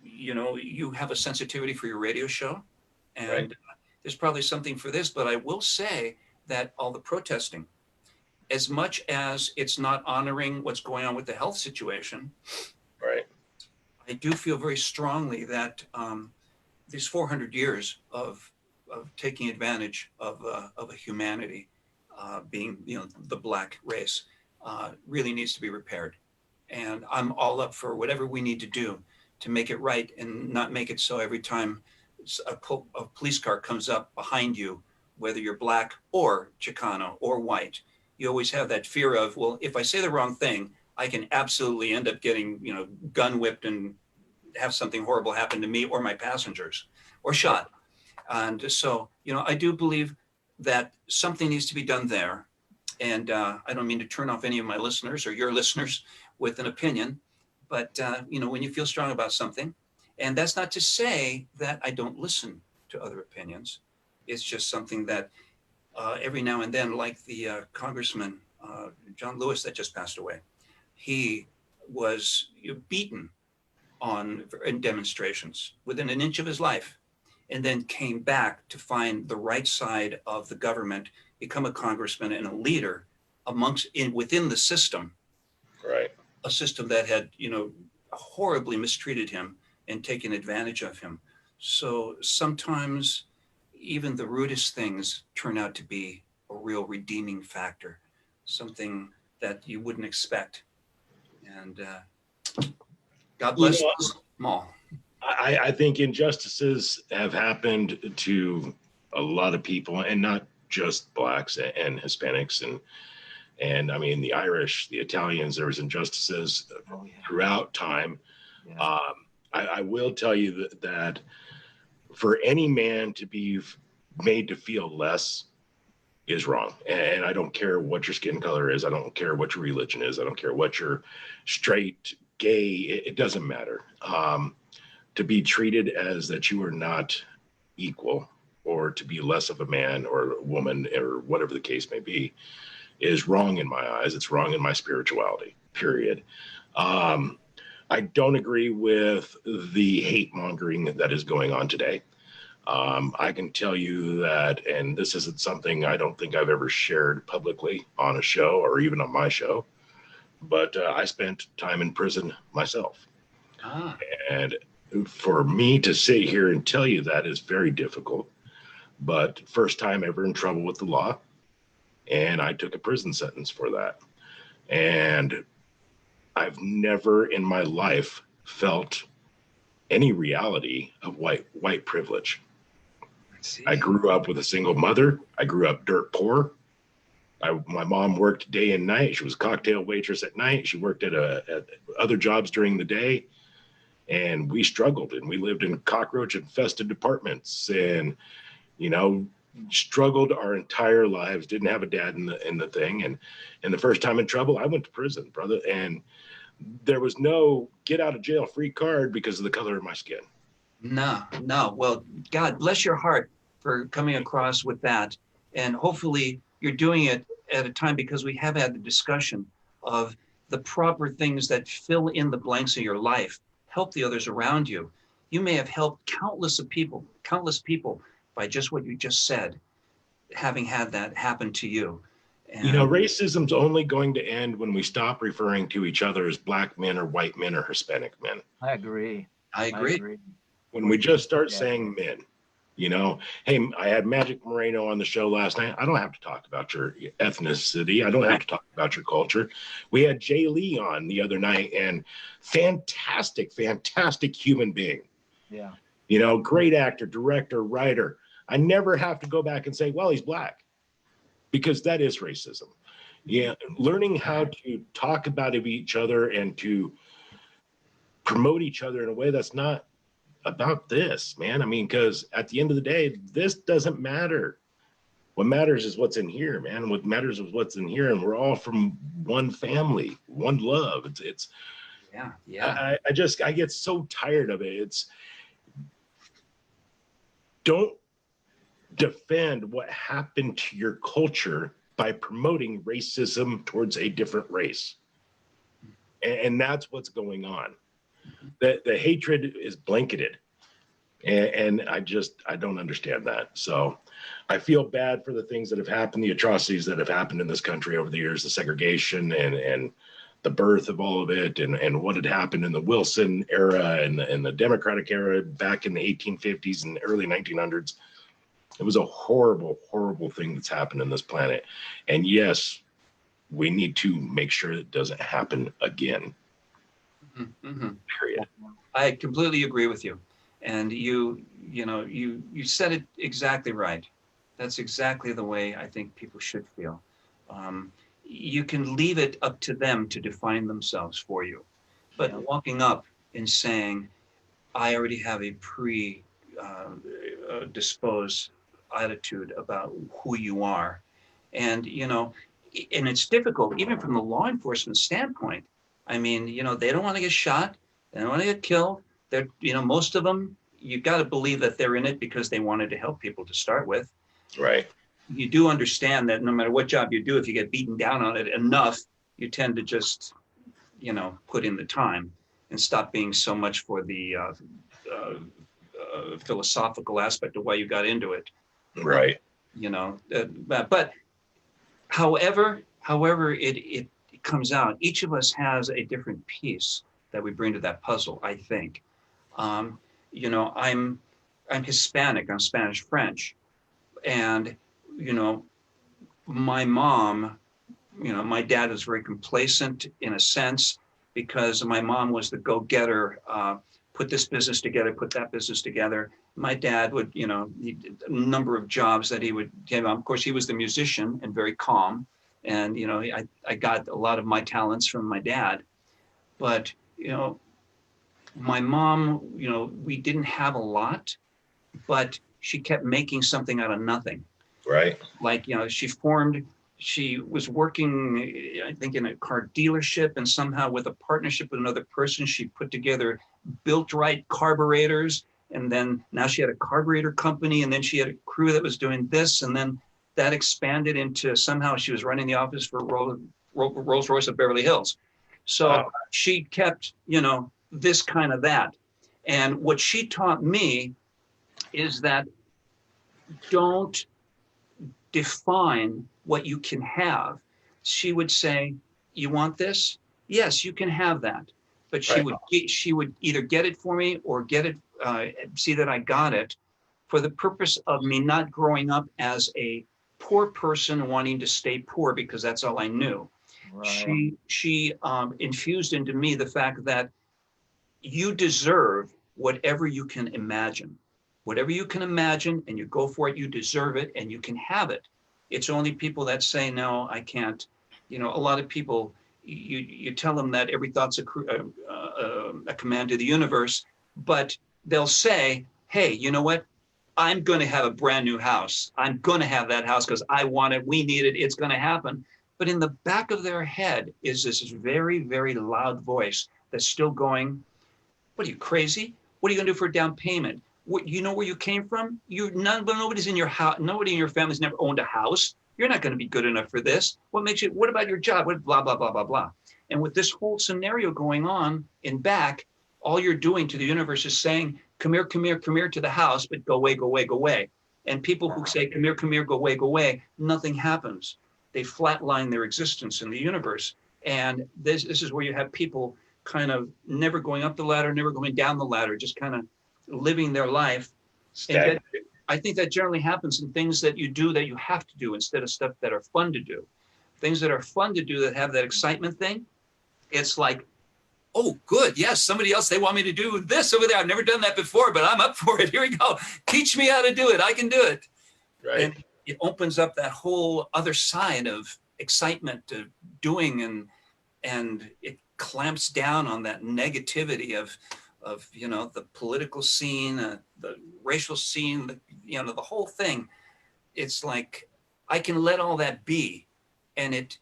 you have a sensitivity for your radio show, and Right. there's probably something for this, but I will say that all the protesting, as much as it's not honoring what's going on with the health situation, Right. I do feel very strongly that these 400 years of taking advantage of a humanity, being the black race, really needs to be repaired. And I'm all up for whatever we need to do to make it right, and not make it so every time a police car comes up behind you, whether you're black or Chicano or white, you always have that fear of, well, if I say the wrong thing, I can absolutely end up getting, gun whipped and have something horrible happen to me or my passengers, or shot. And so, I do believe that something needs to be done there. And I don't mean to turn off any of my listeners or your listeners with an opinion, but when you feel strong about something, and that's not to say that I don't listen to other opinions. It's just something that every now and then, like the Congressman John Lewis that just passed away, he was beaten in demonstrations within an inch of his life, and then came back to find the right side of the government, become a congressman and a leader within the system. Right. A system that had, horribly mistreated him and taken advantage of him. So sometimes even the rudest things turn out to be a real redeeming factor, something that you wouldn't expect. And God bless us all. I think injustices have happened to a lot of people, and not just blacks and Hispanics, and I mean the Irish, the Italians. There was injustices throughout time. Yeah. I will tell you that for any man to be made to feel less is wrong. And I don't care what your skin color is. I don't care what your religion is. I don't care what you're straight, gay. It doesn't matter. To be treated as that you are not equal, or to be less of a man or a woman, or whatever the case may be, is wrong in my eyes. It's wrong in my spirituality, period. I don't agree with the hate mongering that is going on today. I can tell you that, and this isn't something I don't think I've ever shared publicly on a show or even on my show, but I spent time in prison myself. And for me to sit here and tell you that is very difficult, but first time ever in trouble with the law. And I took a prison sentence for that. And I've never in my life felt any reality of white privilege. I grew up with a single mother. I grew up dirt poor. My mom worked day and night. She was a cocktail waitress at night. She worked at other jobs during the day. And we struggled, and we lived in cockroach infested apartments, and, struggled our entire lives, didn't have a dad in the thing. And the first time in trouble, I went to prison, brother. And there was no get out of jail free card because of the color of my skin. No. Well, God bless your heart for coming across with that. And hopefully you're doing it at a time, because we have had the discussion of the proper things that fill in the blanks of your life, help the others around you. You may have helped countless people by just what you just said, having had that happen to you. And racism's only going to end when we stop referring to each other as black men or white men or Hispanic men. I agree. When we just start saying men, hey, I had Magic Moreno on the show last night. I don't have to talk about your ethnicity. I don't have to talk about your culture. We had Jay Lee on the other night, and fantastic human being. Yeah. You know, great actor, director, writer. I never have to go back and say, well, he's black, because that is racism. Yeah, learning how to talk about each other and to promote each other in a way that's not about this, man. I mean, because at the end of the day, this doesn't matter. What matters is what's in here, man. What matters is what's in here, and we're all from one family, one love. It's yeah. I get so tired of it. It's don't defend what happened to your culture by promoting racism towards a different race. And that's what's going on. The hatred is blanketed. And I don't understand that. So I feel bad for the things that have happened, the atrocities that have happened in this country over the years, the segregation and the birth of all of it, and what had happened in the Wilson era and the Democratic era back in the 1850s and early 1900s. It was a horrible, horrible thing that's happened in this planet. And yes, we need to make sure it doesn't happen again. Mm-hmm. Period. I completely agree with you. And you said it exactly right. That's exactly the way I think people should feel. You can leave it up to them to define themselves for you. But walking up and saying, I already have a predisposed attitude about who you are. And, and it's difficult, even from the law enforcement standpoint. I mean, they don't want to get shot. They don't want to get killed. They're, most of them, you got to believe that they're in it because they wanted to help people to start with. Right. You do understand that no matter what job you do, if you get beaten down on it enough, you tend to just, put in the time and stop being so much for the philosophical aspect of why you got into it. Right. But however it comes out, each of us has a different piece that we bring to that puzzle, I think. I'm Hispanic, I'm Spanish French. And, my mom, my dad was very complacent in a sense because my mom was the go-getter, put this business together, put that business together. My dad would, he did a number of jobs that he would give. Of course, he was the musician and very calm. And, I got a lot of my talents from my dad. But, my mom, we didn't have a lot, but she kept making something out of nothing. Right. Like, she was working, I think, in a car dealership, and somehow with a partnership with another person, she put together built right carburetors. And then now she had a carburetor company, and then she had a crew that was doing this. And then that expanded into somehow she was running the office for Rolls-Royce of Beverly Hills. So wow. She kept, this kind of that. And what she taught me is that don't define what you can have. She would say, you want this? Yes, you can have that. But she would either get it for me or get it, see that I got it for the purpose of me not growing up as a poor person wanting to stay poor because that's all I knew. Right. She infused into me the fact that you deserve whatever you can imagine. Whatever you can imagine and you go for it, you deserve it and you can have it. It's only people that say, no, I can't. A lot of people, you tell them that every thought's a command to the universe, but they'll say, hey, you know what? I'm going to have a brand new house. I'm going to have that house because I want it. We need it. It's going to happen. But in the back of their head is this very, very loud voice that's still going, what are you, crazy? What are you going to do for a down payment? You know where you came from? Nobody's in your house. Nobody in your family's never owned a house. You're not going to be good enough for this. What about your job? Blah, blah, blah, blah, blah. And with this whole scenario going on in back, all you're doing to the universe is saying, come here to the house, but go away, go away, go away. And people who say, come here, go away, nothing happens. They flatline their existence in the universe. And this is where you have people kind of never going up the ladder, never going down the ladder, just kind of living their life. And I think that generally happens in things that you do that you have to do instead of stuff that are fun to do. Things that are fun to do that have that excitement thing, it's like oh, good. Yes, somebody else, they want me to do this over there. I've never done that before, but I'm up for it. Here we go. Teach me how to do it. I can do it. Right. And it opens up that whole other side of excitement to doing, and it clamps down on that negativity of the political scene, the racial scene, the whole thing. It's like I can let all that be, and it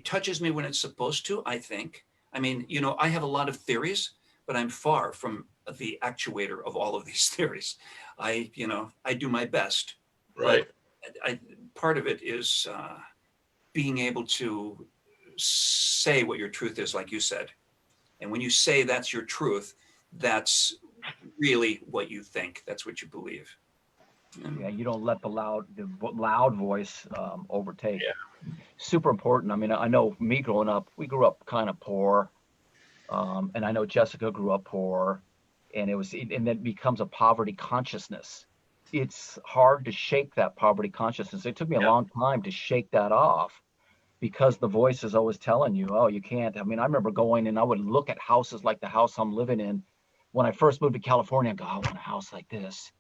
touches me when it's supposed to, I think. I mean, I have a lot of theories, but I'm far from the actuator of all of these theories. I do my best. Right. But part of it is being able to say what your truth is, like you said. And when you say that's your truth, that's really what you think. That's what you believe. Yeah, you don't let the loud voice overtake. Yeah. Super important. I mean, I know me growing up, we grew up kind of poor, and I know Jessica grew up poor, and then it becomes a poverty consciousness. It's hard to shake that poverty consciousness. It took me a long time to shake that off, because the voice is always telling you, oh, you can't. I mean, I remember going and I would look at houses like the house I'm living in. When I first moved to California, I go, I want a house like this.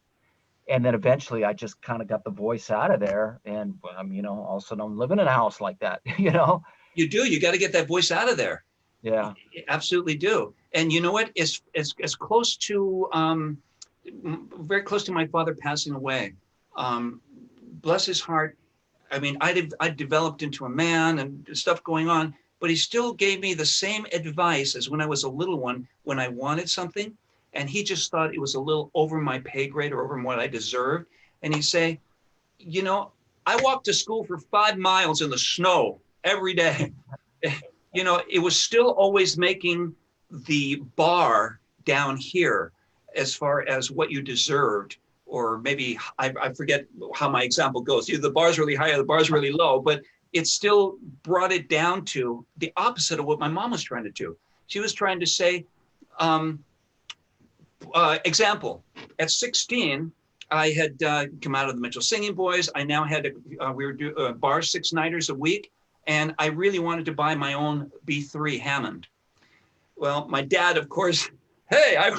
And then eventually I just kind of got the voice out of there. And all of a sudden I'm living in a house like that, You do. You got to get that voice out of there. Yeah. You absolutely do. And you know what? It's as close to, very close to my father passing away. Bless his heart. I mean, I developed into a man and stuff going on, but he still gave me the same advice as when I was a little one, when I wanted something. And he just thought it was a little over my pay grade or over what I deserved. And he'd say, I walked to school for 5 miles in the snow every day. It was still always making the bar down here as far as what you deserved. Or maybe I forget how my example goes. Either the bar's really high or the bar's really low, but it still brought it down to the opposite of what my mom was trying to do. She was trying to say, example, at 16, I had come out of the Mitchell Singing Boys. I now had we were doing bars 6 nighters a week, and I really wanted to buy my own B3 Hammond. Well, my dad, of course, hey, I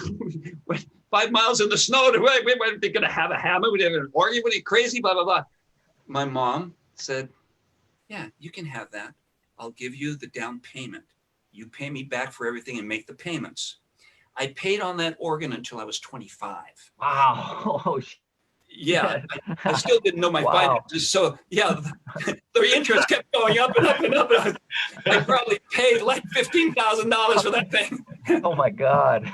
went 5 miles in the snow. We're going to have a Hammond. We're going to argue. What are you, crazy? Blah, blah, blah. My mom said, yeah, you can have that. I'll give you the down payment. You pay me back for everything and make the payments. I paid on that organ until I was 25. Wow. Oh, yeah, I still didn't know my finances. So yeah, the interest kept going up and up and up. And I probably paid like $15,000 for that thing. Oh my God.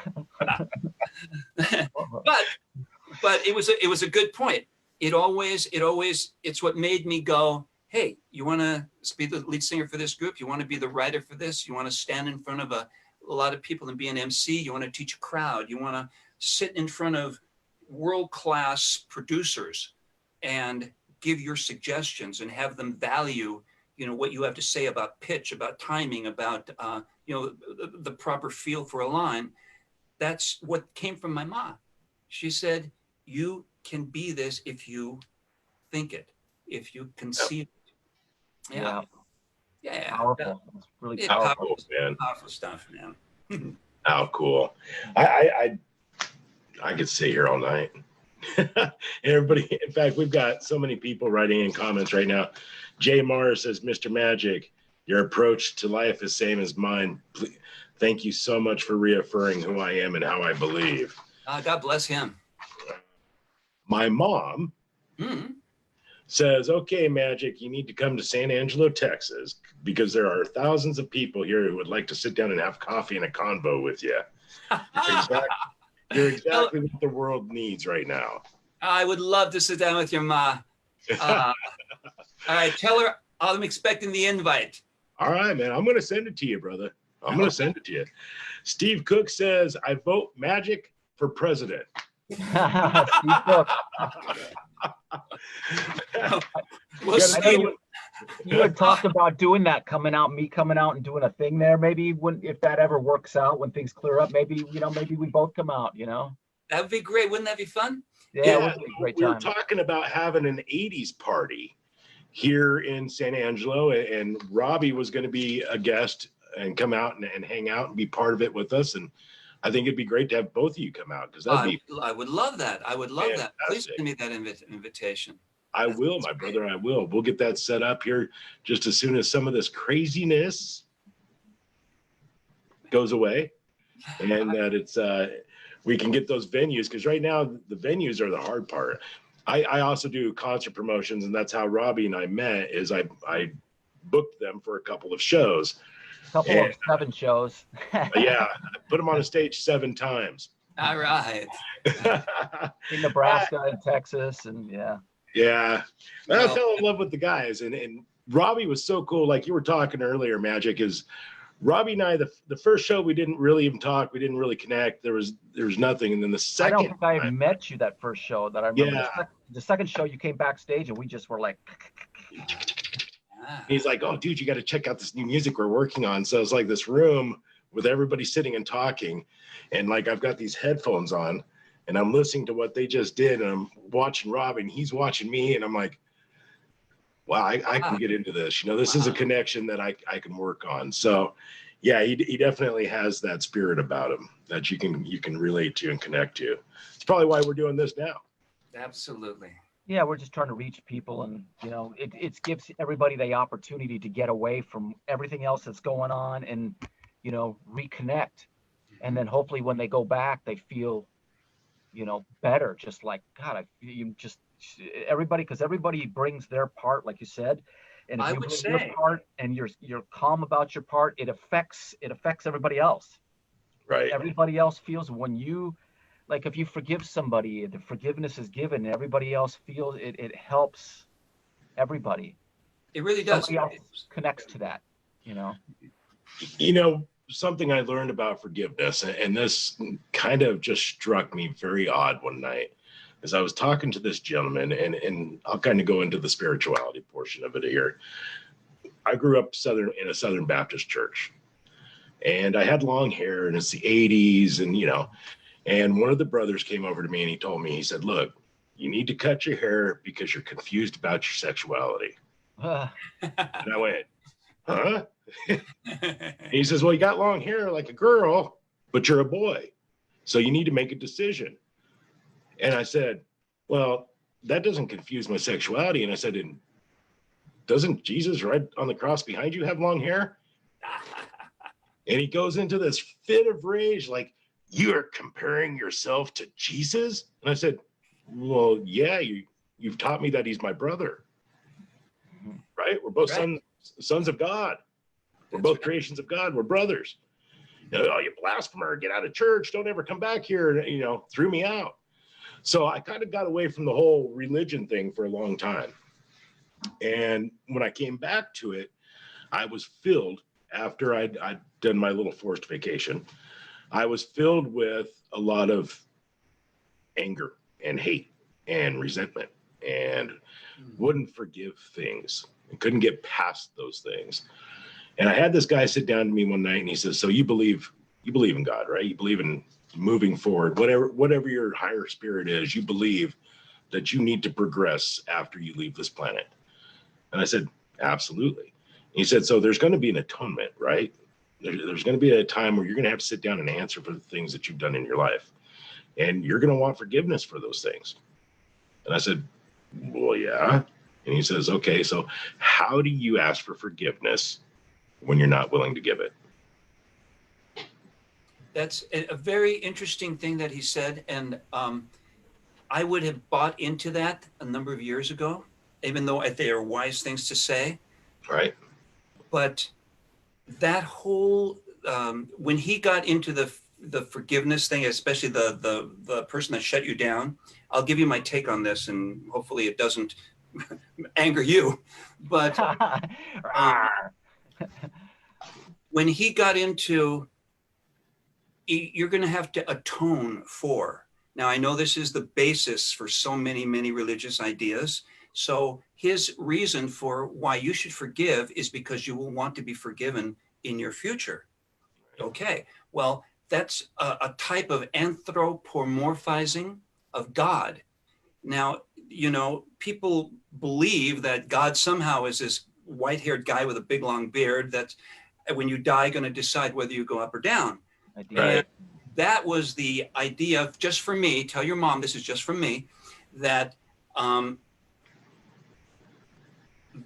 But it was a good point. It's what made me go, hey, you want to be the lead singer for this group? You want to be the writer for this? You want to stand in front of a lot of people and be an MC? You want to teach a crowd? You want to sit in front of world-class producers and give your suggestions and have them value, what you have to say about pitch, about timing, about, the proper feel for a line. That's what came from my mom. She said, you can be this if you think it, if you conceive it. Yeah. Yeah. Powerful. It's really powerful. Powerful stuff, man. How cool. I could sit here all night. Everybody, in fact, we've got so many people writing in comments right now. Jay Mars says, Mr. Magic, your approach to life is same as mine. Please, thank you so much for reaffirming who I am and how I believe. God bless him. My mom says, okay, Magic, you need to come to San Angelo, Texas, because there are thousands of people here who would like to sit down and have coffee and a convo with you. You're exactly what the world needs right now. I would love to sit down with your ma. All right, tell her I'm expecting the invite. All right, man. I'm going to send it to you, brother. I'm going to send it to you. Steve Cook says, I vote Magic for president. Steve Cook. Well, Steve, you had talked about doing that, coming out and doing a thing there. Maybe if that ever works out, when things clear up, maybe we both come out, That would be great. Wouldn't that be fun? Yeah, it would be a great time. We were talking about having an 80s party here in San Angelo, and Robbie was going to be a guest, and come out and hang out and be part of it with us. And I think it'd be great to have both of you come out, because that'd be I would love that. I would love that. Please fantastic. send me that invitation. I will, That's my great. brother. I will. We'll get that set up here just as soon as some of this craziness goes away, and that it's we can get those venues, because right now the venues are the hard part. I also do concert promotions, and that's how Robbie and I met. Is I booked them for a couple of shows. A couple And- of 7 shows. Yeah, I put them on a stage 7 times. All right. In Nebraska and Texas, and yeah. Yeah, I Well- fell in love with the guys, and Robbie was so cool. Like you were talking earlier, Magic, is Robbie and I, the first show, we didn't really even talk. We didn't really connect. There was nothing. And then the I second don't think I time- met you that first show that I remember. Yeah. The second show you came backstage and we just were like, Ah. he's like, "Oh, dude, you got to check out this new music we're working on." So it's like this room with everybody sitting and talking, and like I've got these headphones on, and I'm listening to what they just did, and I'm watching Rob, and he's watching me, and I'm like, "Wow, I can get into this." You know, this is a connection that I can work on. So, yeah, he definitely has that spirit about him that you can relate to and connect to. It's probably why we're doing this now. Absolutely. yeah, we're just trying to reach people, and it gives everybody the opportunity to get away from everything else that's going on and reconnect, and then hopefully when they go back they feel better. Just like God, everybody, because everybody brings their part, like you said, and if I you would bring say- your part and you're calm about your part, it affects everybody else. Right. Everybody else feels when you, like, if you forgive somebody, the forgiveness is given, and everybody else feels it helps everybody. It really does. Somebody else connects to that, Something I learned about forgiveness, and this kind of just struck me very odd one night, as I was talking to this gentleman, and I'll kind of go into the spirituality portion of it here. I grew up in a Southern Baptist church, and I had long hair, and it's the 80s, and one of the brothers came over to me and he told me, he said, "Look, you need to cut your hair because you're confused about your sexuality." And I went, "Huh?" And he says, "Well, you got long hair like a girl, but you're a boy. So you need to make a decision." And I said, "Well, that doesn't confuse my sexuality." And I said, "And doesn't Jesus right on the cross behind you have long hair?" And he goes into this fit of rage, like, "You are comparing yourself to Jesus?" And I said, "Well, yeah, you've taught me that he's my brother, right? We're both Right. sons of God. We're That's both right. creations of God. We're brothers. Oh, you blasphemer, get out of church. Don't ever come back here." Threw me out. So I kind of got away from the whole religion thing for a long time. And when I came back to it, I was filled, after I'd done my little forced vacation, I was filled with a lot of anger and hate and resentment, and wouldn't forgive things and couldn't get past those things. And I had this guy sit down to me one night and he says, "So you believe in God, right? You believe in moving forward, whatever your higher spirit is, you believe that you need to progress after you leave this planet." And I said, "Absolutely." He said, "So there's going to be an atonement, right? There's going to be a time where you're going to have to sit down and answer for the things that you've done in your life. And you're going to want forgiveness for those things." And I said, "Well, yeah." And he says, "Okay, so how do you ask for forgiveness when you're not willing to give it?" That's a very interesting thing that he said. And I would have bought into that a number of years ago, even though they are wise things to say. Right? But that whole, when he got into the forgiveness thing, especially the person that shut you down, I'll give you my take on this, and hopefully it doesn't anger you. But when he got into, you're going to have to atone for. Now, I know this is the basis for so many, many religious ideas. So his reason for why you should forgive is because you will want to be forgiven in your future. Okay, well, that's a type of anthropomorphizing of God. Now, people believe that God somehow is this white-haired guy with a big long beard. when you die, going to decide whether you go up or down. Idea. Right. And that was the idea of, just for me, tell your mom this is just from me, that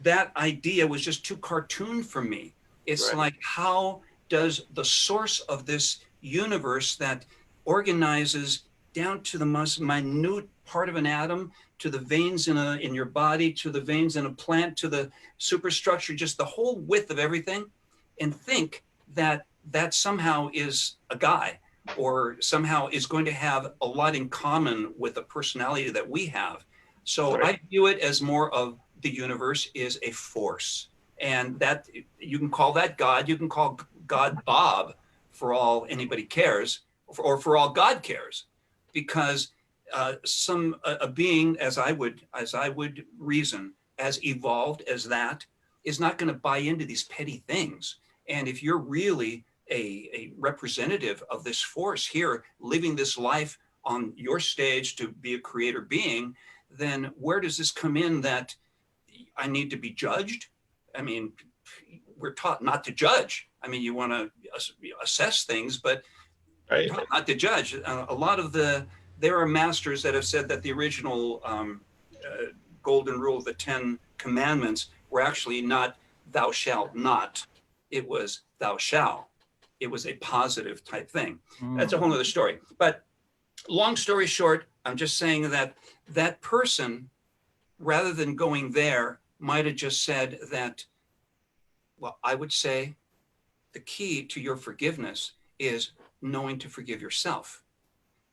that idea was just too cartoon for me. It's Right. like, how does the source of this universe that organizes down to the most minute part of an atom, to the veins in your body, to the veins in a plant, to the superstructure, just the whole width of everything, and think that that somehow is a guy, or somehow is going to have a lot in common with the personality that we have. So Right. I view it as more of the universe is a force, and that you can call that God, you can call God Bob, for all anybody cares, or for all God cares, because a being, as I would reason, as evolved as that, is not going to buy into these petty things. And if you're really a representative of this force here, living this life on your stage to be a creator being, then where does this come in that I need to be judged? I mean, we're taught not to judge. I mean, you want to assess things, but Right. not to judge. A lot of there are masters that have said that the original golden rule of the 10 commandments were actually not thou shalt not. It was thou shalt. It was a positive type thing. That's a whole other story. But long story short, I'm just saying that that person, rather than going there, might have just said that, well, I would say the key to your forgiveness is knowing to forgive yourself.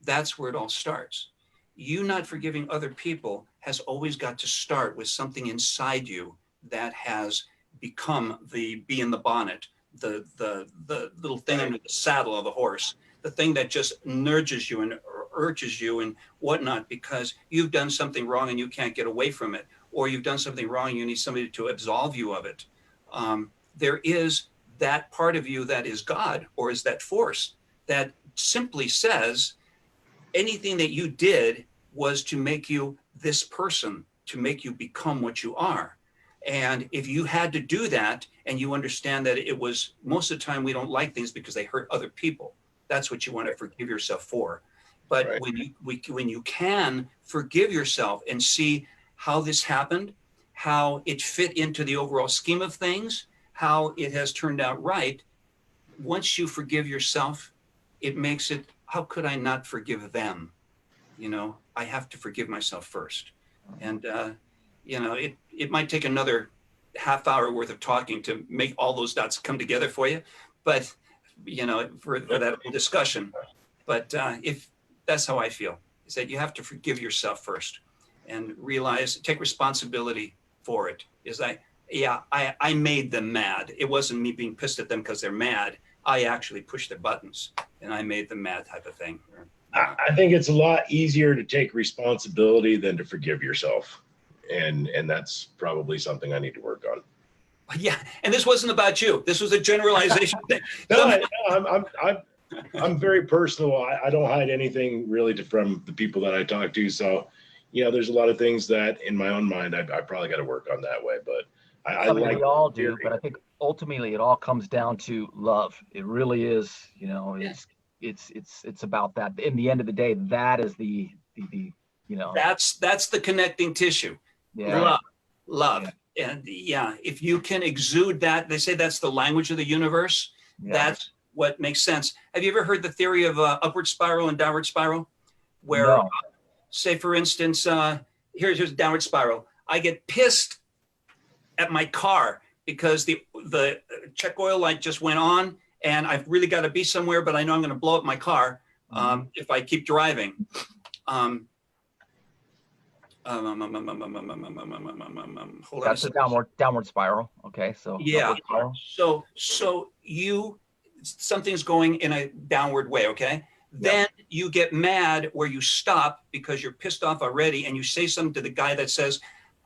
That's where it all starts. You not forgiving other people has always got to start with something inside you that has become the bee in the bonnet, the little thing under the saddle of the horse, the thing that just nudges you and urges you and whatnot, because you've done something wrong and you can't get away from it, or you've done something wrong and you need somebody to absolve you of it. There is that part of you that is God, or is that force that simply says anything that you did was to make you this person, to make you become what you are. And if you had to do that, and you understand that it was, most of the time we don't like things because they hurt other people. That's what you want to forgive yourself for. But Right. when you can forgive yourself and see how this happened, how it fit into the overall scheme of things, how it has turned out right, once you forgive yourself, it makes it, how could I not forgive them? You know, I have to forgive myself first. And, you know, it might take another half hour worth of talking to make all those dots come together for you, but, you know, for that discussion. But if that's how I feel, is that you have to forgive yourself first and realize, take responsibility for it. Is I made them mad. It wasn't me being pissed at them because they're mad. I actually pushed their buttons and I made them mad, type of thing. I think it's a lot easier to take responsibility than to forgive yourself. And that's probably something I need to work on. Yeah, and this wasn't about you. This was a generalization thing. I'm very personal. I don't hide anything really from the people that I talk to. So, you know, there's a lot of things that in my own mind, I probably got to work on that way. But I Something like we all do, but I think ultimately it all comes down to love. It really is, you know, it's about that. In the end of the day, that is the you know, that's the connecting tissue. yeah. Love. Yeah. And yeah, if you can exude that, they say that's the language of the universe. Yeah. That's what makes sense. Have you ever heard the theory of upward spiral and downward spiral? Where, No. say for instance, here's a downward spiral. I get pissed at my car because the check oil light just went on and I've really got to be somewhere, but I know I'm going to blow up my car if I keep driving. Hold on That's a downward spiral. Okay, so yeah. upward spiral. So something's going in a downward way. Okay. Then you get mad where you stop because you're pissed off already, and you say something to the guy that says,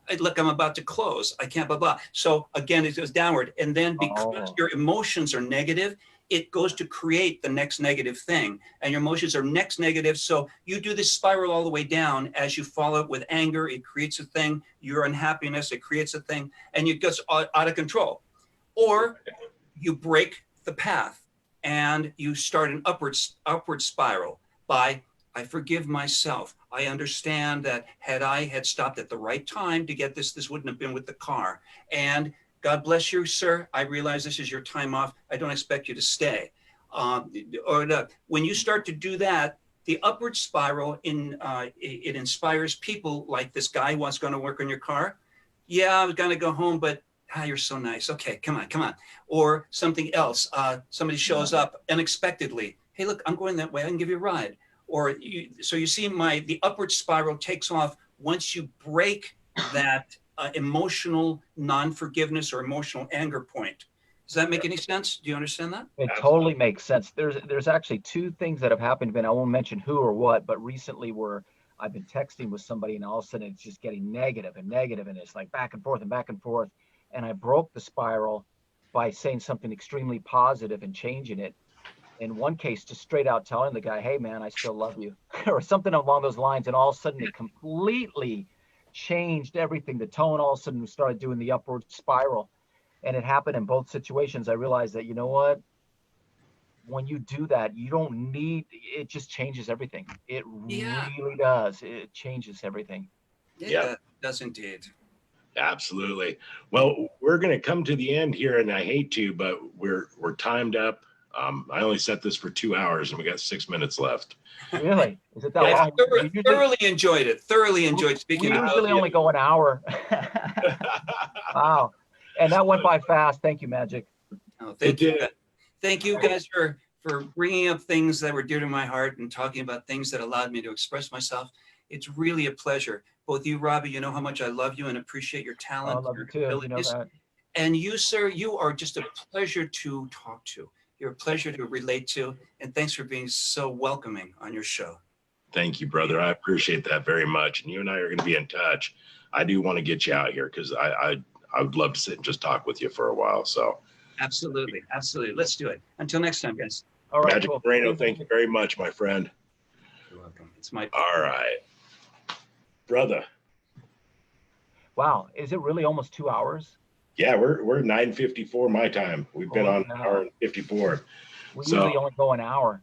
"Hey, look, I'm about to close. I can't, blah, blah." So again, it goes downward. And then because your emotions are negative, it goes to create the next negative thing. And your emotions are next negative. So you do this spiral all the way down. As you follow it with anger, it creates a thing. Your unhappiness, it creates a thing. And it gets out of control. Or you break the path and you start an upward spiral by, I forgive myself. I understand that had I had stopped at the right time to get this wouldn't have been with the car. And God bless you, sir. I realize this is your time off. I don't expect you to stay. When you start to do that, the upward spiral it inspires people like this guy who wants going to work on your car. Yeah, I was going to go home, but you're so nice. Okay, come on. Or something else. Somebody shows up unexpectedly. Hey, look, I'm going that way. I can give you a ride. So you see the upward spiral takes off once you break that emotional non-forgiveness or emotional anger point. Does that make any sense? Do you understand that? It totally makes sense. There's actually two things that have happened, and I won't mention who or what, but recently where I've been texting with somebody and all of a sudden it's just getting negative, and it's like back and forth. And I broke the spiral by saying something extremely positive and changing it. In one case, just straight out telling the guy, hey man, I still love you, or something along those lines. And all of a sudden it completely changed everything. The tone all of a sudden started doing the upward spiral. And it happened in both situations. I realized that, you know what? When you do that, you don't need, it just changes everything. It really does. It changes everything. It does indeed. Absolutely. Well, we're going to come to the end here, and I hate to, but we're timed up. I only set this for 2 hours, and we got 6 minutes left. Really? Is it that I long? thoroughly enjoyed it. Thoroughly enjoyed speaking. We usually only go an hour. Wow. And that went by fast. Thank you, Magic. Oh, thank you. Thank you guys for bringing up things that were dear to my heart and talking about things that allowed me to express myself. It's really a pleasure. Both you, Robbie, you know how much I love you and appreciate your talent. I love you too. You know that. And you, sir, you are just a pleasure to talk to. You're a pleasure to relate to. And thanks for being so welcoming on your show. Thank you, brother. I appreciate that very much. And you and I are going to be in touch. I do want to get you out here because I would love to sit and just talk with you for a while. So absolutely. Let's do it. Until next time, guys. All right. Magic Moreno, thank you very much, my friend. You're welcome. It's my all right, brother. Wow. Is it really almost 2 hours? Yeah, we're 9:54 my time. We've been on an hour and 54. We usually only go an hour.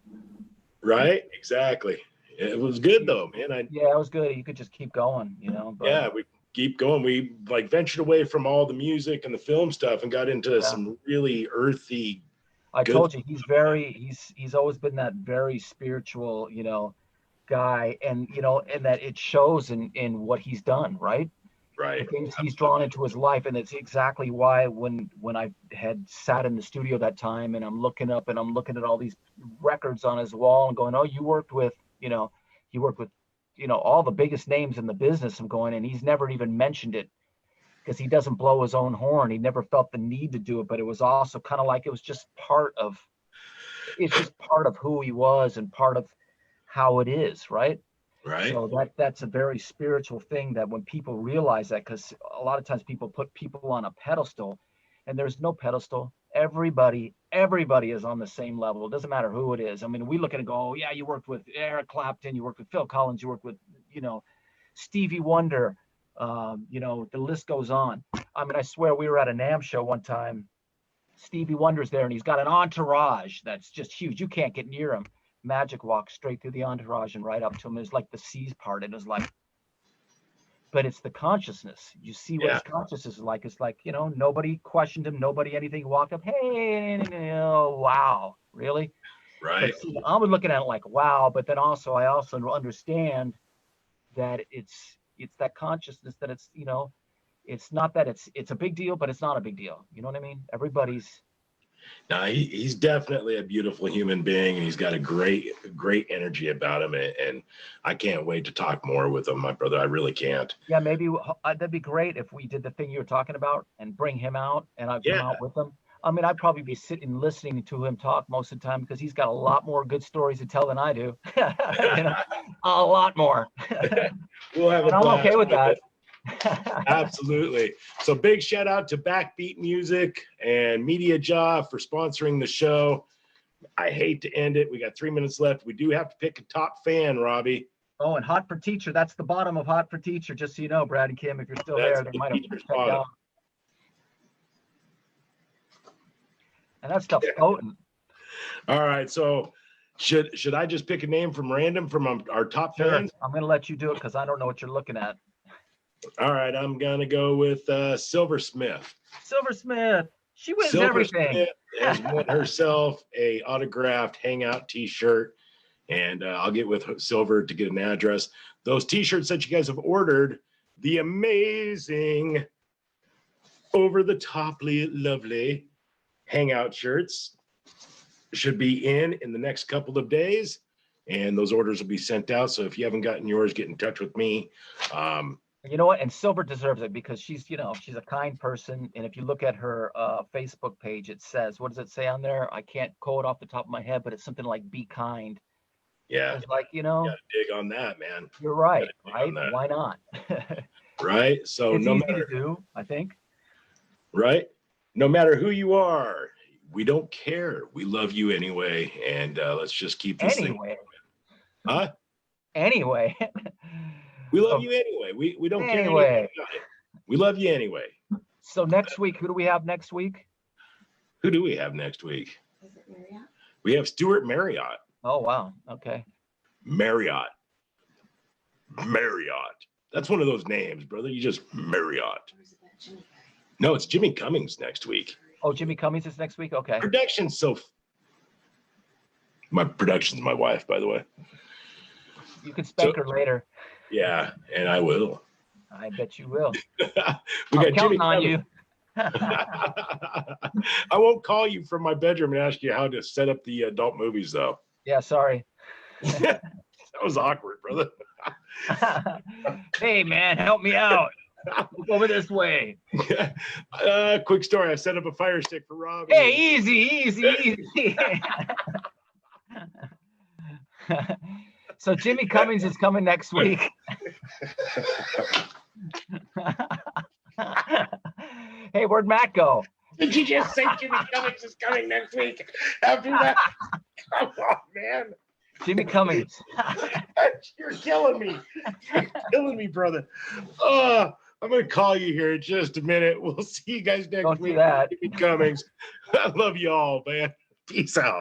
Right? Exactly. It was good though, man. Yeah, it was good. You could just keep going, you know. But yeah, we keep going. We ventured away from all the music and the film stuff and got into some really earthy. I told you he's always been that very spiritual, you know, guy, and and that it shows in what he's done, right? Right. The things he's drawn into his life, and it's exactly why when I had sat in the studio that time, and I'm looking up and I'm looking at all these records on his wall and going, oh, you worked with all the biggest names in the business. I'm going, and he's never even mentioned it because he doesn't blow his own horn. He never felt the need to do it, but it was also kind of like it was just part of who he was and part of how it is, right? Right. So that's a very spiritual thing that when people realize that, because a lot of times people put people on a pedestal, and there's no pedestal. Everybody is on the same level. It doesn't matter who it is. I mean, we look at it and go, oh, yeah, you worked with Eric Clapton, you worked with Phil Collins, you worked with, Stevie Wonder, the list goes on. I mean, I swear we were at a NAMM show one time. Stevie Wonder's there and he's got an entourage that's just huge. You can't get near him. Magic walked straight through the entourage and right up to him. It was like the C's part. It was like, but it's the consciousness. You see what his consciousness is like. It's like, nobody questioned him. Nobody anything. Walked up. Hey, wow, really? Right. But see, I was looking at it like, wow. But then I also understand that it's that consciousness that it's, it's not that it's a big deal, but it's not a big deal. You know what I mean? Everybody's. No, he's definitely a beautiful human being, and he's got a great energy about him, and I can't wait to talk more with him, my brother. I really can't. Yeah, maybe that'd be great if we did the thing you were talking about and bring him out, and I'd come out with him. I mean, I'd probably be sitting listening to him talk most of the time because he's got a lot more good stories to tell than I do. A lot more. We'll have and I'm okay with that. Absolutely. So big shout out to Backbeat Music and Media Jaw for sponsoring the show. I hate to end it. We got 3 minutes left. We do have to pick a top fan, Robbie. Oh, and Hot for Teacher. That's the bottom of Hot for Teacher. Just so you know, Brad and Kim, if you're still there, they might have checked out. And that stuff's potent. All right. So should I just pick a name from random from our top Sure. fans? I'm going to let you do it because I don't know what you're looking at. All right. I'm going to go with Silversmith. Silversmith. She wins Silversmith everything. has won herself a autographed Hangout T-shirt, and I'll get with Silver to get an address. Those T-shirts that you guys have ordered, the amazing, over-the-toply, lovely Hangout shirts, should be in the next couple of days, and those orders will be sent out. So if you haven't gotten yours, get in touch with me. You know what? And Silver deserves it because she's a kind person. And if you look at her Facebook page, it says, what does it say on there? I can't quote off the top of my head, but it's something like "be kind." Yeah, It's like, gotta dig on that, man. you're right, dig right? on that. Why not? Right. So It's no easy matter to do, I think. right, no matter who you are, we don't care. We love you anyway, and let's just keep this thing. Anyway, Huh? anyway. We love So- you anyway. We don't care Anyway. anything about it. We love you anyway. So next week, who do we have next week? Who do we have next week? Is it Marriott? We have Stuart Marriott. Oh, wow. Okay. Marriott. That's one of those names, brother. You just Marriott. Or is it that Jimmy guy? No, it's Jimmy Cummings next week. Oh, Jimmy Cummings is next week? Okay. Production's my production's my wife, by the way. You can spank her later. Yeah, and I will. I bet you will. We I'm got Jimmy counting on Cummings. you. I won't call you from my bedroom and ask you how to set up the adult movies, though. Yeah, sorry. That was awkward, brother. Hey, man, help me out. Look over this way. Quick story. I set up a fire stick for Rob. Hey, easy. So Jimmy Cummings is coming next week. Hey, where'd Matt go? Did you just say Jimmy Cummings is coming next week? After that, come on, man. Jimmy Cummings. You're killing me. You're killing me, brother. I'm going to call you here in just a minute. We'll see you guys next Don't week. do that. Jimmy Cummings. I love you all, man. Peace out.